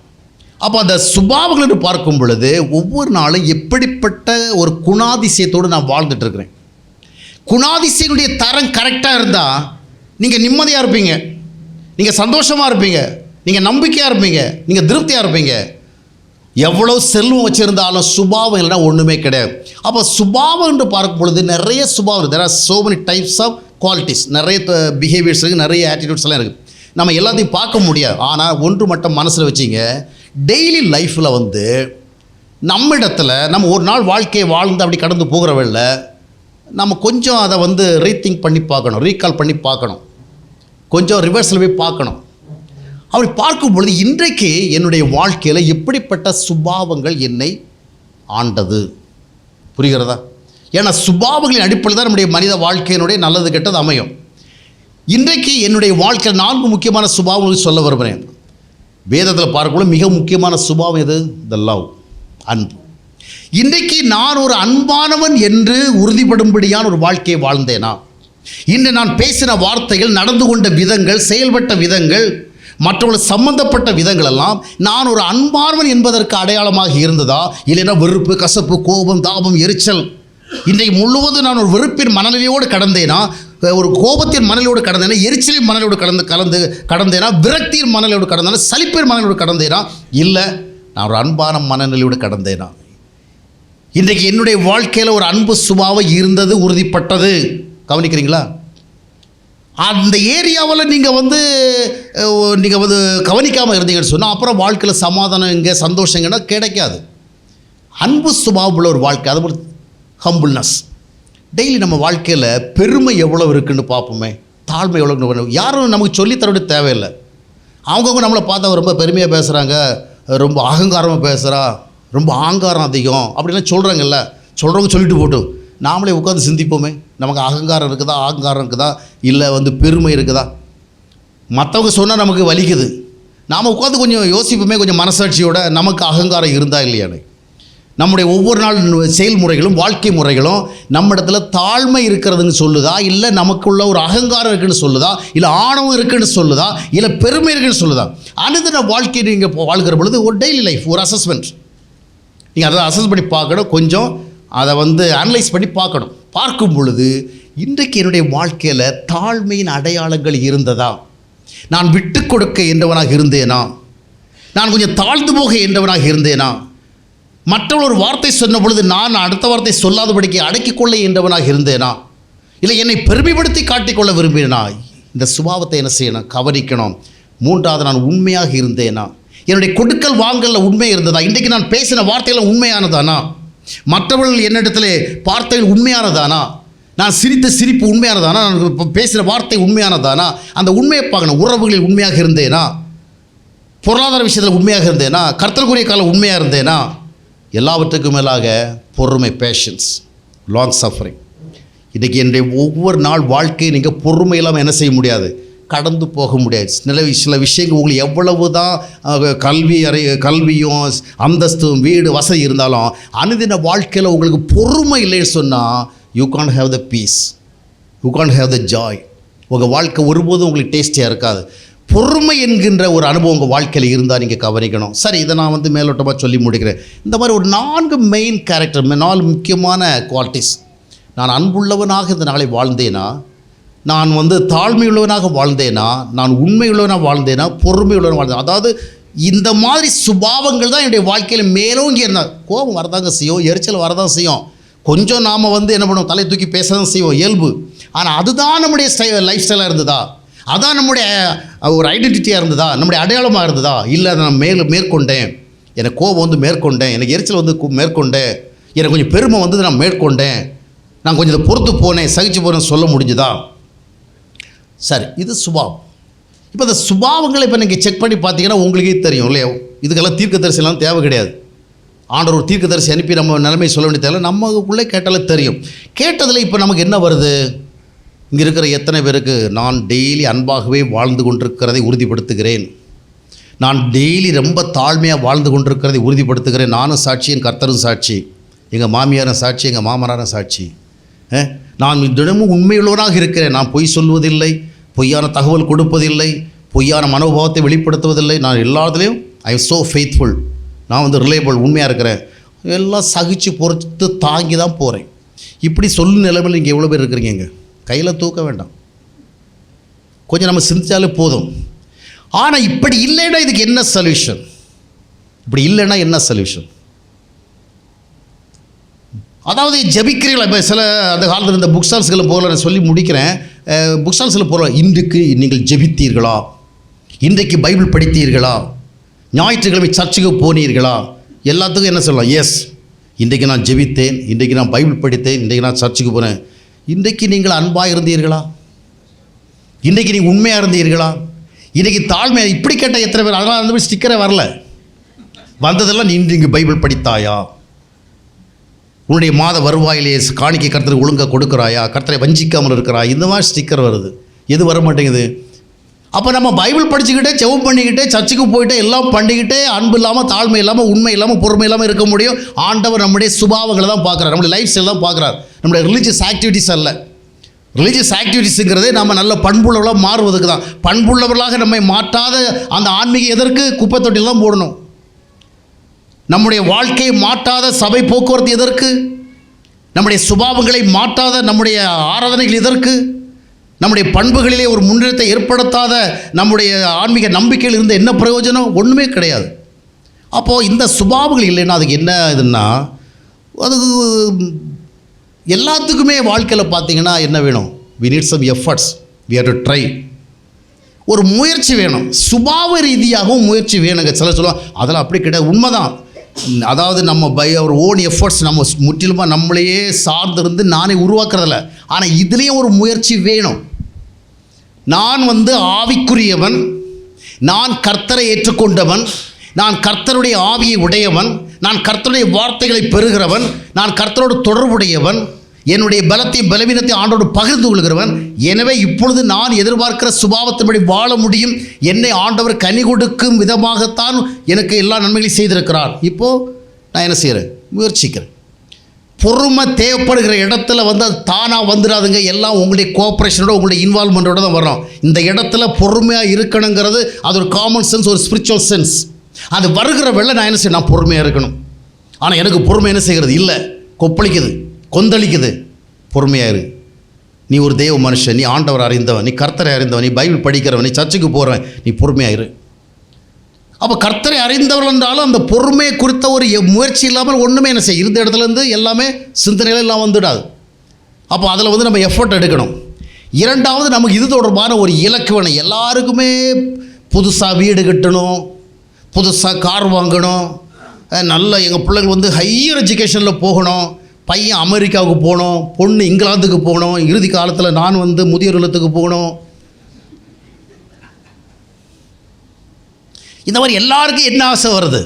அப்போ அந்த சுபாவங்கள் என்று பார்க்கும் பொழுது ஒவ்வொரு நாளும் எப்படிப்பட்ட ஒரு குணாதிசயத்தோடு நான் வாழ்ந்துட்டு இருக்கிறேன். குணாதிசயங்களுடைய தரம் கரெக்டாக இருந்தால் நீங்கள் நிம்மதியாக இருப்பீங்க, நீங்கள் சந்தோஷமாக இருப்பீங்க, நீங்கள் நம்பிக்கையாக இருப்பீங்க, நீங்கள் திருப்தியாக இருப்பீங்க. எவ்வளோ செல்வம் வச்சுருந்தாலும் சுபாவம் இல்லைன்னா ஒன்றுமே கிடையாது. அப்போ சுபாவம் என்று பார்க்கும் பொழுது நிறைய சுபாவம், there are so many types of qualities, நிறைய பிஹேவியர்ஸ் இருக்குது, நிறைய ஆட்டிடியூட்ஸ் எல்லாம் இருக்குது. நம்ம எல்லாத்தையும் பார்க்க முடியாது. ஆனால் ஒன்று மட்டும் மனசில் வச்சிங்க, டெய்லி லைஃப்பில் நம்ம இடத்துல நம்ம ஒரு நாள் வாழ்க்கையை வாழ்ந்து அப்படி கடந்து போகிறவல்ல, நம்ம கொஞ்சம் அதை ரீதிங்க் பண்ணி பார்க்கணும், ரீகால் பண்ணி பார்க்கணும், கொஞ்சம் ரிவர்ஸில் போய் பார்க்கணும். அப்படி பார்க்கும் பொழுது இன்றைக்கு என்னுடைய வாழ்க்கையில் எப்படிப்பட்ட சுபாவங்கள் என்னை ஆண்டது, புரிகிறதா? ஏன்னா சுபாவங்களின் அடிப்படையில் தான் நம்முடைய மனித வாழ்க்கையினுடைய நல்லது கெட்டது அமையும். இன்றைக்கு என்னுடைய வாழ்க்கையில் 4 முக்கியமான சுபாவங்கள் சொல்ல வருகிறேன். வேதத்தில் பார்க்கும்போது மிக முக்கியமான சுபாவம் எது? த லவ், அன்பு. இன்றைக்கு நான் ஒரு அன்பானவன் என்று உறுதிப்படும்படியான ஒரு வாழ்க்கையை வாழ்ந்தேனா? இன்று நான் பேசின வார்த்தைகள், நடந்து கொண்ட விதங்கள், செயல்பட்ட விதங்கள், மற்றவர்கள் சம்பந்தப்பட்ட விதங்கள் எல்லாம் நான் ஒரு அன்பானவன் என்பதற்கு அடையாளமாக இருந்ததா? இல்லைன்னா வெறுப்பு, கசப்பு, கோபம், தாபம், எரிச்சல், இன்றைக்கு முழுவதும் நான் ஒரு வெறுப்பின் மனநிலையோடு கடந்தேனா, ஒரு கோபத்தின் மனநிலையோடு கடந்தேனா, எரிச்சலின் மனநிலையோடு கடந்தேனா, விரக்தியின் மனநிலையோடு கடந்தேனா, சலிப்பின் மனநிலையோடு கடந்தேனா, இல்லை நான் ஒரு அன்பான மனநிலையோடு கடந்தேனா? இன்றைக்கு என்னுடைய வாழ்க்கையில் ஒரு அன்பு சுபாவம் இருந்தது, உறுதிப்பட்டது. கவனிக்கிறீங்களா? அந்த ஏரியாவில் நீங்கள் வந்து கவனிக்காமல் இருந்தீங்கன்னு சொன்னால் அப்புறம் வாழ்க்கையில் சமாதானம் எங்கே சந்தோஷங்கன்னா கிடைக்காது. அன்பு சுபாவமுள்ள ஒரு வாழ்க்கை, அது ஒரு ஹம்பிள்னஸ். டெய்லி நம்ம வாழ்க்கையில் பெருமை எவ்வளோ இருக்குன்னு பார்ப்போமே, தாழ்மை எவ்வளோ. யாரும் நமக்கு சொல்லித்தர வேண்டிய தேவையில்லை. அவங்கவுங்க நம்மளை பார்த்தா ரொம்ப பெருமையாக பேசுகிறாங்க, ரொம்ப அகங்காரமாக பேசுகிறா, ரொம்ப ஆங்காரம் அதிகம் அப்படின்லாம் சொல்கிறாங்கல்ல. சொல்கிறவங்க சொல்லிட்டு போட்டும், நாமளே உட்காந்து சிந்திப்போமே, நமக்கு அகங்காரம் இருக்குதா, ஆங்காரம் இருக்குதா, இல்லை வந்து பெருமை இருக்குதா. மற்றவங்க சொன்னால் நமக்கு வலிக்குது, நாம் உட்காந்து கொஞ்சம் யோசிப்போமே, கொஞ்சம் மனசாட்சியோட நமக்கு அகங்காரம் இருந்தா இல்லையானு. நம்முடைய ஒவ்வொரு நாள் செயல்முறைகளும் வாழ்க்கை முறைகளும் நம்ம இடத்துல தாழ்மை இருக்கிறதுன்னு சொல்லுதா, இல்லை நமக்குள்ள ஒரு அகங்காரம் இருக்குன்னு சொல்லுதா, இல்லை ஆணவம் இருக்குன்னு சொல்லுதா, இல்லை பெருமை இருக்குன்னு சொல்லுதா. அனுதின வாழ்க்கை நீங்கள் வாழ்கிற பொழுது ஒரு டெய்லி லைஃப் ஒரு அசஸ்மெண்ட், நீங்கள் அதை அசஸ் பண்ணி பார்க்கணும், கொஞ்சம் அதை வந்து அனலைஸ் பண்ணி பார்க்கணும். பார்க்கும் பொழுது இன்றைக்கு என்னுடைய வாழ்க்கையில் தாழ்மையின் அடையாளங்கள் இருந்ததா, நான் விட்டு கொடுக்க என்றவனாக இருந்தேனா, நான் கொஞ்சம் தாழ்ந்து போக என்றவனாக இருந்தேனா, மற்றவர்கள் ஒரு வார்த்தை சொன்ன பொழுது நான் அடுத்த வார்த்தை சொல்லாதபடிக்கு அடக்கிக்கொள்ள என்றவனாக இருந்தேனா, இல்லை என்னை பெருமைப்படுத்தி காட்டிக்கொள்ள விரும்பினேனா. இந்த சுபாவத்தை என்ன செய்யணும், கவனிக்கணும். மூன்றாவது, நான் உண்மையாக இருந்தேனா, என்னுடைய கொடுக்கல் வாங்கலில் உண்மை இருந்ததா, இன்றைக்கு நான் பேசின வார்த்தைகள் உண்மையானதானா, மற்றவர்கள் என்னிடத்தில் வார்த்தைகள் உண்மையானதானா, நான் சிரித்த சிரிப்பு உண்மையானதானா, நான் பேசின வார்த்தை உண்மையானதானா, அந்த உண்மையை பார்க்கணும். உறவுகளில் உண்மையாக இருந்தேனா, பொருளாதார விஷயத்தில் உண்மையாக இருந்தேனா, கர்த்தருக்குரிய காலம் உண்மையாக இருந்தேனா. எல்லாவற்றுக்கும் மேலாக பொறுமை, பேஷன்ஸ், லாங் சஃபரிங். இன்றைக்கி என்னுடைய ஒவ்வொரு நாள் வாழ்க்கையை நீங்கள் பொறுமை இல்லாமல் என்ன செய்ய முடியாது, கடந்து போக முடியாது. சில விஷயங்கள் உங்களுக்கு எவ்வளவு தான் கல்வியும் அந்தஸ்தும் வீடு வசதி இருந்தாலும் அனுதின வாழ்க்கையில் உங்களுக்கு பொறுமை இல்லைன்னு சொன்னால் you can't have the peace, you can't have the joy. உங்கள் வாழ்க்கை ஒருபோதும் உங்களுக்கு டேஸ்டியாக இருக்காது. பொறுமை என்கின்ற ஒரு அனுபவம் உங்கள் வாழ்க்கையில் இருந்தால் நீங்கள் கவனிக்கணும். சரி, இதை நான் வந்து மேலோட்டமாக சொல்லி முடிக்கிறேன். இந்த மாதிரி ஒரு 4 மெயின் கேரக்டர், 4 முக்கியமான குவாலிட்டிஸ். நான் அன்புள்ளவனாக இந்த நாளை வாழ்ந்தேனா, நான் வந்து தாழ்மை உள்ளவனாக வாழ்ந்தேனா, நான் உண்மை உள்ளவனாக வாழ்ந்தேனா, பொறுமை உள்ளவனாக வாழ்ந்தேன். அதாவது இந்த மாதிரி சுபாவங்கள் தான் என்னுடைய வாழ்க்கையில் மேலோங்கி இருந்தால். கோபம் வரதாங்க செய்யும், எரிச்சல் வரதான் செய்யும், கொஞ்சம் நாம் வந்து என்ன பண்ணுவோம், தலை தூக்கி பேச தான் செய்வோம், இயல்பு. ஆனால் அதுதான் நம்முடைய லைஃப் ஸ்டைலாக இருந்ததா, அதான் நம்முடைய ஒரு ஐடென்டிட்டியாக இருந்ததா, நம்முடைய அடையாளமாக இருந்ததா, இல்லை நான் மேற்கொண்டேன், எனக்கு கோபம் வந்து மேற்கொண்டேன், எனக்கு எரிச்சல் வந்து மேற்கொண்டேன், எனக்கு கொஞ்சம் பெருமை வந்து நான் மேற்கொண்டேன், நான் கொஞ்சம் இதை பொறுத்து போனேன், சகிச்சு போனேன்னு சொல்ல முடிஞ்சுதா. சரி, இது சுபாவம். இப்போ இந்த சுபாவங்களை இப்போ நீங்கள் செக் பண்ணி பார்த்தீங்கன்னா உங்களுக்கே தெரியும் இல்லையா. இதுக்கெல்லாம் தீர்க்கதரிசிலாம் தேவை கிடையாது. ஆண்டவர் ஒரு தீர்க்கதரிசி அனுப்பி நம்ம நிலைமை சொல்ல வேண்டிய தேவை, நமக்குள்ளே கேட்டாலே தெரியும். கேட்டதில் இப்போ நமக்கு என்ன வருது, இங்கே இருக்கிற எத்தனை பேருக்கு நான் டெய்லி அன்பாகவே வாழ்ந்து கொண்டிருக்கிறதை உறுதிப்படுத்துகிறேன், நான் டெய்லி ரொம்ப தாழ்மையாக வாழ்ந்து கொண்டிருக்கிறதை உறுதிப்படுத்துகிறேன். நானும் சாட்சி, என் கர்த்தரும் சாட்சி, எங்கள் மாமியாரும் சாட்சி, எங்கள் மாமனாரும் சாட்சி. நான் தினமும் உண்மையுள்ளவனாக இருக்கிறேன், நான் பொய் சொல்வதில்லை, பொய்யான தகவல் கொடுப்பதில்லை, பொய்யான மனோபாவத்தை வெளிப்படுத்துவதில்லை, நான் எல்லாத்துலேயும் ஐ எம் ஸோ ஃபெய்த்ஃபுல், நான் வந்து ரிலேபிள், உண்மையாக இருக்கிறேன், எல்லாம் சகிச்சு பொறுத்து தாங்கி தான் போகிறேன். இப்படி சொல்லும் நிலைமையில் நீங்கள் எவ்வளோ பேர் இருக்கிறீங்க, கையில் தூக்க வேண்டாம், கொஞ்சம் நம்ம சிந்திச்சாலே போதும். ஆனால் இப்படி இல்லைன்னா இதுக்கு என்ன சொல்யூஷன், இப்படி இல்லைன்னா என்ன சொல்யூஷன்? அதாவது ஜெபிக்கிறீங்களா? இப்போ சில அந்த காலத்தில் இந்த புக் ஸ்டால்ஸ்களை போகல, நான் சொல்லி முடிக்கிறேன். புக் ஸ்டால்ஸில் போகல, இன்றைக்கு நீங்கள் ஜெபித்தீர்களா, இன்றைக்கு பைபிள் படித்தீர்களா, ஞாயிற்றுக்கிழமை சர்ச்சுக்கு போனீர்களா, எல்லாத்துக்கும் என்ன சொல்லலாம், எஸ் இன்றைக்கு நான் ஜெபித்தேன், இன்றைக்கு நான் பைபிள் படித்தேன், இன்றைக்கு நான் சர்ச்சுக்கு போனேன். இன்றைக்கு நீங்கள் அன்பாக இருந்தீர்களா, இன்றைக்கு நீங்கள் உண்மையாக இருந்தீர்களா, இன்றைக்கி தாழ்மையாக, இப்படி கேட்டால் எத்தனை பேர்? அதனால் அந்த மாதிரி ஸ்டிக்கரே வரல, வந்ததெல்லாம் நீ இன்றைக்கு பைபிள் படித்தாயா, உன்னுடைய மாத வருவாயிலே காணிக்கை கர்த்தருக்கு ஒழுங்காக கொடுக்குறாயா, கர்த்தரை வஞ்சிக்காமல் இருக்கிறாயா, இந்த மாதிரி ஸ்டிக்கர் வருது. எது வர மாட்டேங்குது? அப்போ நம்ம பைபிள் படிச்சுக்கிட்டே, ஜெபம் பண்ணிக்கிட்டே, சர்ச்சுக்கு போயிட்டு எல்லாம் பண்ணிக்கிட்டே, அன்பு இல்லாமல், தாழ்மை இல்லாமல், உண்மை இல்லாமல், பொறுமை இல்லாமல் இருக்க முடியும்? ஆண்டவர் நம்முடைய சுபாவங்களை தான் பார்க்குறார், நம்முடைய லைஃப் ஸ்டைல் தான் பார்க்குறார், நம்முடைய ரிலீஜியஸ் ஆக்டிவிட்டிஸ் அல்ல. ரிலீஜியஸ் ஆக்டிவிட்டீஸுங்கிறதே நம்ம நல்ல பண்புள்ளவர்களாக மாறுவதுக்கு தான். பண்புள்ளவர்களாக நம்மை மாற்றாத அந்த ஆன்மீகம் எதற்கு? குப்பை தொட்டியில் தான் போடணும். நம்முடைய வாழ்க்கையை மாற்றாத சபை போக்குவரத்து எதற்கு? நம்முடைய சுபாவங்களை மாற்றாத நம்முடைய ஆராதனைகள் எதற்கு? நம்முடைய பண்புகளிலே ஒரு முன்னேற்றத்தை ஏற்படுத்தாத நம்முடைய ஆன்மீக நம்பிக்கையில் இருந்த என்ன பிரயோஜனம்? ஒன்றுமே கிடையாது. அப்போது இந்த சுபாவங்கள் இல்லைன்னா அதுக்கு என்ன இதுன்னா, அது எல்லாத்துக்குமே வாழ்க்கையில் பார்த்தீங்கன்னா என்ன வேணும்? We need some efforts. we have to try. ஒரு முயற்சி வேணும், சுபாவ ரீதியாகவும் முயற்சி வேணுங்க. சில சொல்லுவாங்க அதெல்லாம் அப்படி கிடையாது. உண்மைதான். அதாவது நம்ம ஒரு ஓன் எஃபர்ட்ஸ் நம்ம முற்றிலுமாக நம்மளையே சார்ந்திருந்து நானே உருவாக்குறதில்ல. ஆனால் இதுலேயும் ஒரு முயற்சி வேணும். நான் ஆவிக்குரியவன், நான் கர்த்தரை ஏற்றுக்கொண்டவன், நான் கர்த்தருடைய ஆவியை உடையவன், நான் கர்த்தருடைய வார்த்தைகளை பெறுகிறவன், நான் கர்த்தரோடு தொடர்புடையவன், என்னுடைய பலத்தையும் பலவீனத்தையும் ஆண்டோடு பகிர்ந்து கொள்கிறவன். எனவே இப்பொழுது நான் எதிர்பார்க்கிற சுபாவத்தின்படி வாழ முடியும். என்னை ஆண்டவர் கனி கொடுக்கும் விதமாகத்தான் எனக்கு எல்லா நன்மைகளையும் செய்திருக்கிறார். இப்போது நான் என்ன செய்கிறேன்? முயற்சிக்கிறேன். பொறுமை தேவைப்படுகிற இடத்துல அது தானாக வந்துடாதுங்க. எல்லாம் உங்களுடைய கோஆப்ரேஷனோட, உங்களுடைய இன்வால்மெண்ட்டோட தான் வரும். இந்த இடத்துல பொறுமையாக இருக்கணுங்கிறது அது ஒரு காமன் சென்ஸ், ஒரு ஸ்பிரிச்சுவல் சென்ஸ். அது வருகிற வேளை நான் என்ன செய்யணும்? நான் பொறுமையாக இருக்கணும். ஆனால் எனக்கு பொறுமை என்ன செய்கிறது? இல்லை, கொப்பளிக்குது, கொந்தளிக்குது. பொறுமையாயிரு. நீ ஒரு தேவ மனுஷன், நீ ஆண்டவர் அறிந்தவன், நீ கர்த்தரை அறிந்தவன், நீ பைபிள் படிக்கிறவன், நீ சர்ச்சுக்கு போகிறவன், நீ பொறுமையாயிரு. அப்போ கர்த்தரை அறிந்தவர்கள் என்றாலும் அந்த பொறுமையை குறித்த ஒரு முயற்சி இல்லாமல் ஒன்றுமே என்ன செய்ய, இருந்த இடத்துலேருந்து எல்லாமே சிந்தனைகள் எல்லாம் வந்துடாது. அப்போ அதில் நம்ம எஃபர்ட் எடுக்கணும். இரண்டாவது, நமக்கு இது தொடர்பான ஒரு இலக்கு வேணும். எல்லாருக்குமே புதுசாக வீடு கட்டணும், புதுசாக கார் வாங்கணும், நல்ல எங்கள் பிள்ளைகள் ஹையர் எஜுகேஷனில் போகணும், பையன் அமெரிக்காவுக்கு போகணும், பொண்ணு இங்கிலாந்துக்கு போகணும், இறுதி காலத்தில் நான் முதியோர் இல்லத்துக்கு போகணும். இந்த மாதிரி எல்லாருக்கும் என்ன ஆசை வருது?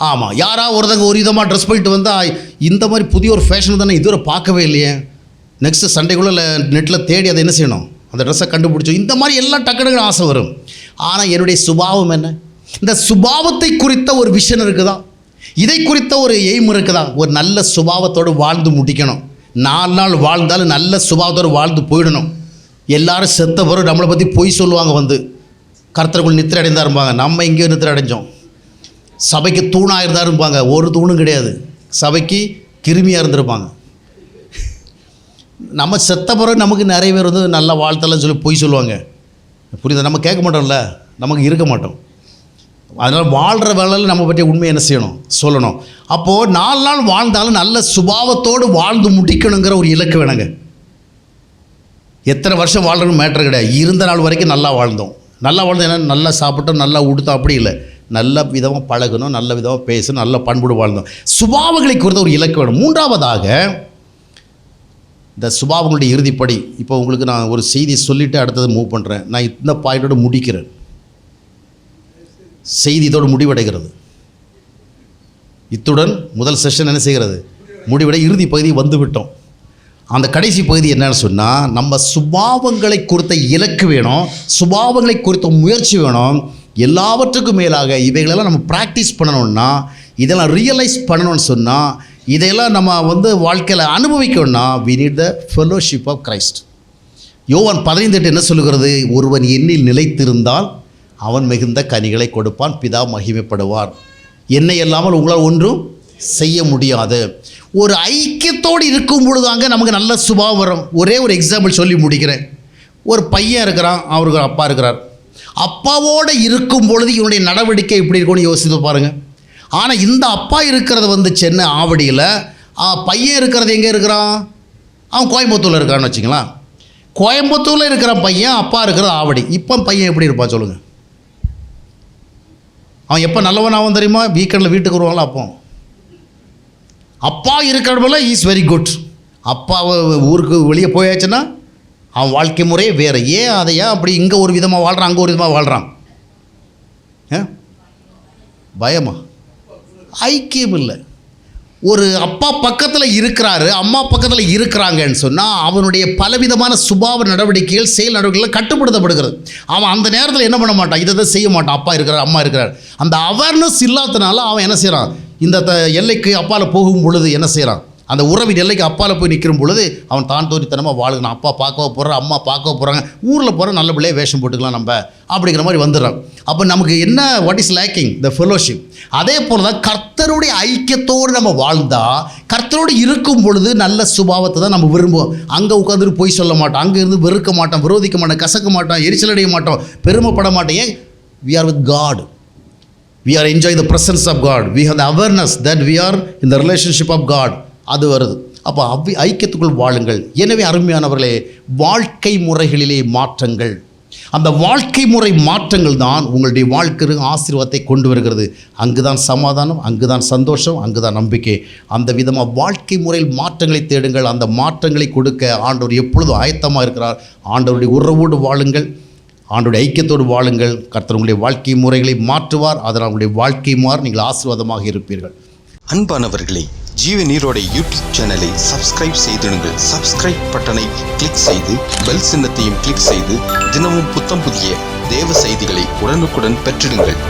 ஆமாம், யாராவது ஒருத்தங்க ஒரு விதமாக ட்ரெஸ் பண்ணிட்டு வந்தால் இந்த மாதிரி புதிய ஒரு ஃபேஷன் தானே இதுவரை பார்க்கவே இல்லையே, நெக்ஸ்ட்டு சண்டேக்குள்ளே நெட்டில் தேடி அதை என்ன செய்யணும், அந்த ட்ரெஸ்ஸை கண்டுபிடிச்சோம். இந்த மாதிரி எல்லாம் டக்குனு ஆசை வரும். ஆனால் என்னுடைய சுபாவம் என்ன? இந்த சுபாவத்தை குறித்த ஒரு விஷன் இருக்குதா? இதை குறித்த ஒரு எய்ம் இருக்குதா? ஒரு நல்ல சுபாவத்தோடு வாழ்ந்து முடிக்கணும். 4 நாள் வாழ்ந்தாலும் நல்ல சுபாவத்தோடு வாழ்ந்து போயிடணும். எல்லாரும் செத்த பிறகு நம்மளை பற்றி பொய் சொல்லுவாங்க. கர்த்தருக்குள் நித்திரை அடைந்தா இருப்பாங்க. நம்ம எங்கேயோ நித்திரை அடைஞ்சோம். சபைக்கு தூணாக இருந்தா இருப்பாங்க. ஒரு தூணும் கிடையாது. சபைக்கு கிருமியாக இருந்திருப்பாங்க. நம்ம செத்த பிறகு நமக்கு நிறைய பேர் நல்லா வாழ்த்தலாம் சொல்லி பொய் சொல்லுவாங்க. புரியுதா? நம்ம கேட்க மாட்டோம்ல, நமக்கு இருக்க மாட்டோம். அதனால் வாழ்கிற வேலையில் நம்ம பற்றி உண்மை என்ன செய்யணும்? சொல்லணும். அப்போது 4 நாள் வாழ்ந்தாலும் நல்ல சுபாவத்தோடு வாழ்ந்து முடிக்கணுங்கிற ஒரு இலக்கு வேணுங்க. எத்தனை வருஷம் வாழ்றதுன்னு மேட்ரு கிடையாது. இருந்த நாள் வரைக்கும் நல்லா வாழ்ந்தோம். நல்லா வாழ்ந்தோம் என்ன, நல்லா சாப்பிட்டோம், நல்லா உடுத்தோம், அப்படி இல்லை. நல்ல விதமாக பழகணும், நல்ல விதமாக பேசணும், நல்ல பண்புடு வாழ்ந்தோம். சுபாவங்களை குறித்த ஒரு இலக்கு வேணும். மூன்றாவதாக இந்த சுபாவங்களுடைய இறுதிப்படி, இப்போ உங்களுக்கு நான் ஒரு செய்தி சொல்லிவிட்டு அடுத்தது மூவ் பண்ணுறேன். நான் இந்த பாயிண்டோடு முடிக்கிறேன். செய்தி இதோடு முடிவடைகிறது. இத்துடன் முதல் செஷன் என்ன செய்கிறது? முடிவடை. இறுதி பகுதி வந்துவிட்டோம். அந்த கடைசி பகுதி என்னன்னு சொன்னால், நம்ம சுபாவங்களை குறித்த இலக்கு வேணும், சுபாவங்களை குறித்த முயற்சி வேணும். எல்லாவற்றுக்கும் மேலாக இவைகளெல்லாம் நம்ம ப்ராக்டிஸ் பண்ணணும்னா, இதெல்லாம் ரியலைஸ் பண்ணணும்னு சொன்னால், இதையெல்லாம் நம்ம வாழ்க்கையில் அனுபவிக்கணும்னா we need the fellowship of Christ. யோவான் 15:8 என்ன சொல்லுகிறது? ஒருவன் என்னில் நிலைத்திருந்தால் அவன் மிகுந்த கனிகளை கொடுப்பான், பிதா மகிமைப்படுவார். என்னை இல்லாமல் உங்களால் ஒன்றும் செய்ய முடியாது. ஒரு ஐக்கியத்தோடு இருக்கும் பொழுதாங்க நமக்கு நல்ல சுபாவம் வரும். ஒரே ஒரு எக்ஸாம்பிள் சொல்லி முடிக்கிறேன். ஒரு பையன் இருக்கிறான், அவருக்கு அப்பா இருக்கிறார். அப்பாவோடு இருக்கும் பொழுது இவனுடைய நடவடிக்கை எப்படி இருக்கும்னு யோசித்து பாருங்கள். ஆனால் இந்த அப்பா இருக்கிறது சென்னை ஆவடியில், பையன் இருக்கிறது எங்கே இருக்கிறான்? அவன் கோயம்புத்தூரில் இருக்கான்னு வச்சுங்களேன். கோயம்புத்தூரில் இருக்கிற பையன், அப்பா இருக்கிறது ஆவடி. இப்போ பையன் எப்படி இருப்பான் சொல்லுங்கள்? அவன் எப்போ நல்லவனாகவும் தெரியுமா? வீக்கெண்டில் வீட்டுக்கு வருவாங்களா? அப்பா இருக்கிறவங்கள இஸ் வெரி குட். அப்பா ஊருக்கு வெளியே போயாச்சுன்னா அவன் வாழ்க்கை முறையே வேறு. ஏன் அதை அப்படி இங்கே ஒரு விதமாக வாழ்கிறான், அங்கே ஒரு விதமாக வாழ்கிறான்? பயமா? ஐக்கியம் இல்லை. ஒரு அப்பா பக்கத்தில் இருக்கிறாரு, அம்மா பக்கத்தில் இருக்கிறாங்கன்னு சொன்னால் அவனுடைய பலவிதமான சுபாவ நடவடிக்கைகள், செயல் நடவடிக்கைகள் கட்டுப்படுத்தப்படுகிறது. அவன் அந்த நேரத்தில் என்ன பண்ண மாட்டான், இதை செய்ய மாட்டான். அப்பா இருக்கிறார், அம்மா இருக்கிறார். அந்த அவேர்னஸ் இல்லாதனால அவன் என்ன செய்கிறான்? இந்த எல்லைக்கு அப்பால் போகும் பொழுது என்ன செய்கிறான்? அந்த உறவின் எல்லைக்கு அப்பால் போய் நிற்கும் பொழுது அவன் தான் தோறித்தனமாக வாழுகிறான். அப்பா பார்க்க போகிறான், அம்மா பார்க்க போகிறாங்க, ஊரில் போகிற நல்ல பிள்ளையே வேஷம் போட்டுக்கலாம் நம்ம அப்படிங்கிற மாதிரி வந்துடுறான். அப்போ நமக்கு என்ன, what is lacking? The fellowship. அதே போல் தான் கர்த்தருடைய ஐக்கியத்தோடு நம்ம வாழ்ந்தால், கர்த்தரோடு இருக்கும் பொழுது நல்ல சுபாவத்தை தான் நம்ம விரும்புவோம். அங்கே உட்காந்துட்டு போய் சொல்ல மாட்டோம், அங்கே இருந்து வெறுக்க மாட்டோம், விரோதிக்க மாட்டோம், கசக்க மாட்டோம், எரிச்சல் அடைய மாட்டோம், பெருமைப்பட மாட்டோம். ஏன்? we are with God. We are enjoying the presence of God. We have the awareness that we are in the relationship of God. அது வருது. அப்போ ஐக்கியத்துக்குள் வாழுங்கள். எனவே அருமையானவர்களே, வாழ்க்கை முறைகளிலே மாற்றங்கள், அந்த வாழ்க்கை முறை மாற்றங்கள் தான் உங்களுடைய வாழ்க்கைக்கு ஆசீர்வாதத்தை கொண்டு வருகிறது. அங்கு தான் சமாதானம், அங்கு தான் சந்தோஷம், அங்கு தான் நம்பிக்கை. அந்த விதமாக வாழ்க்கை முறையில் மாற்றங்களை தேடுங்கள். அந்த மாற்றங்களை கொடுக்க ஆண்டவர் எப்பொழுதும் ஆயத்தமாக இருக்கிறார். ஆண்டவருடைய உறவோடு வாழுங்கள், ஆண்டவருடைய ஐக்கியத்தோடு வாழுங்கள். கர்த்தர் உங்களுடைய வாழ்க்கை முறைகளை மாற்றுவார். அதனால் உங்களுடைய வாழ்க்கை மாறி நீங்கள் ஆசீர்வாதமாக இருப்பீர்கள். அன்பானவர்களே, ஜீவ நீரோடை யூடியூப் சேனலை சப்ஸ்கிரைப் செய்திடுங்கள். சப்ஸ்கிரைப் பட்டனை கிளிக் செய்து பெல் சின்னத்தையும் கிளிக் செய்து தினமும் புத்தம் புதிய தேவ செய்திகளை உடனுக்குடன் பெற்றிடுங்கள்.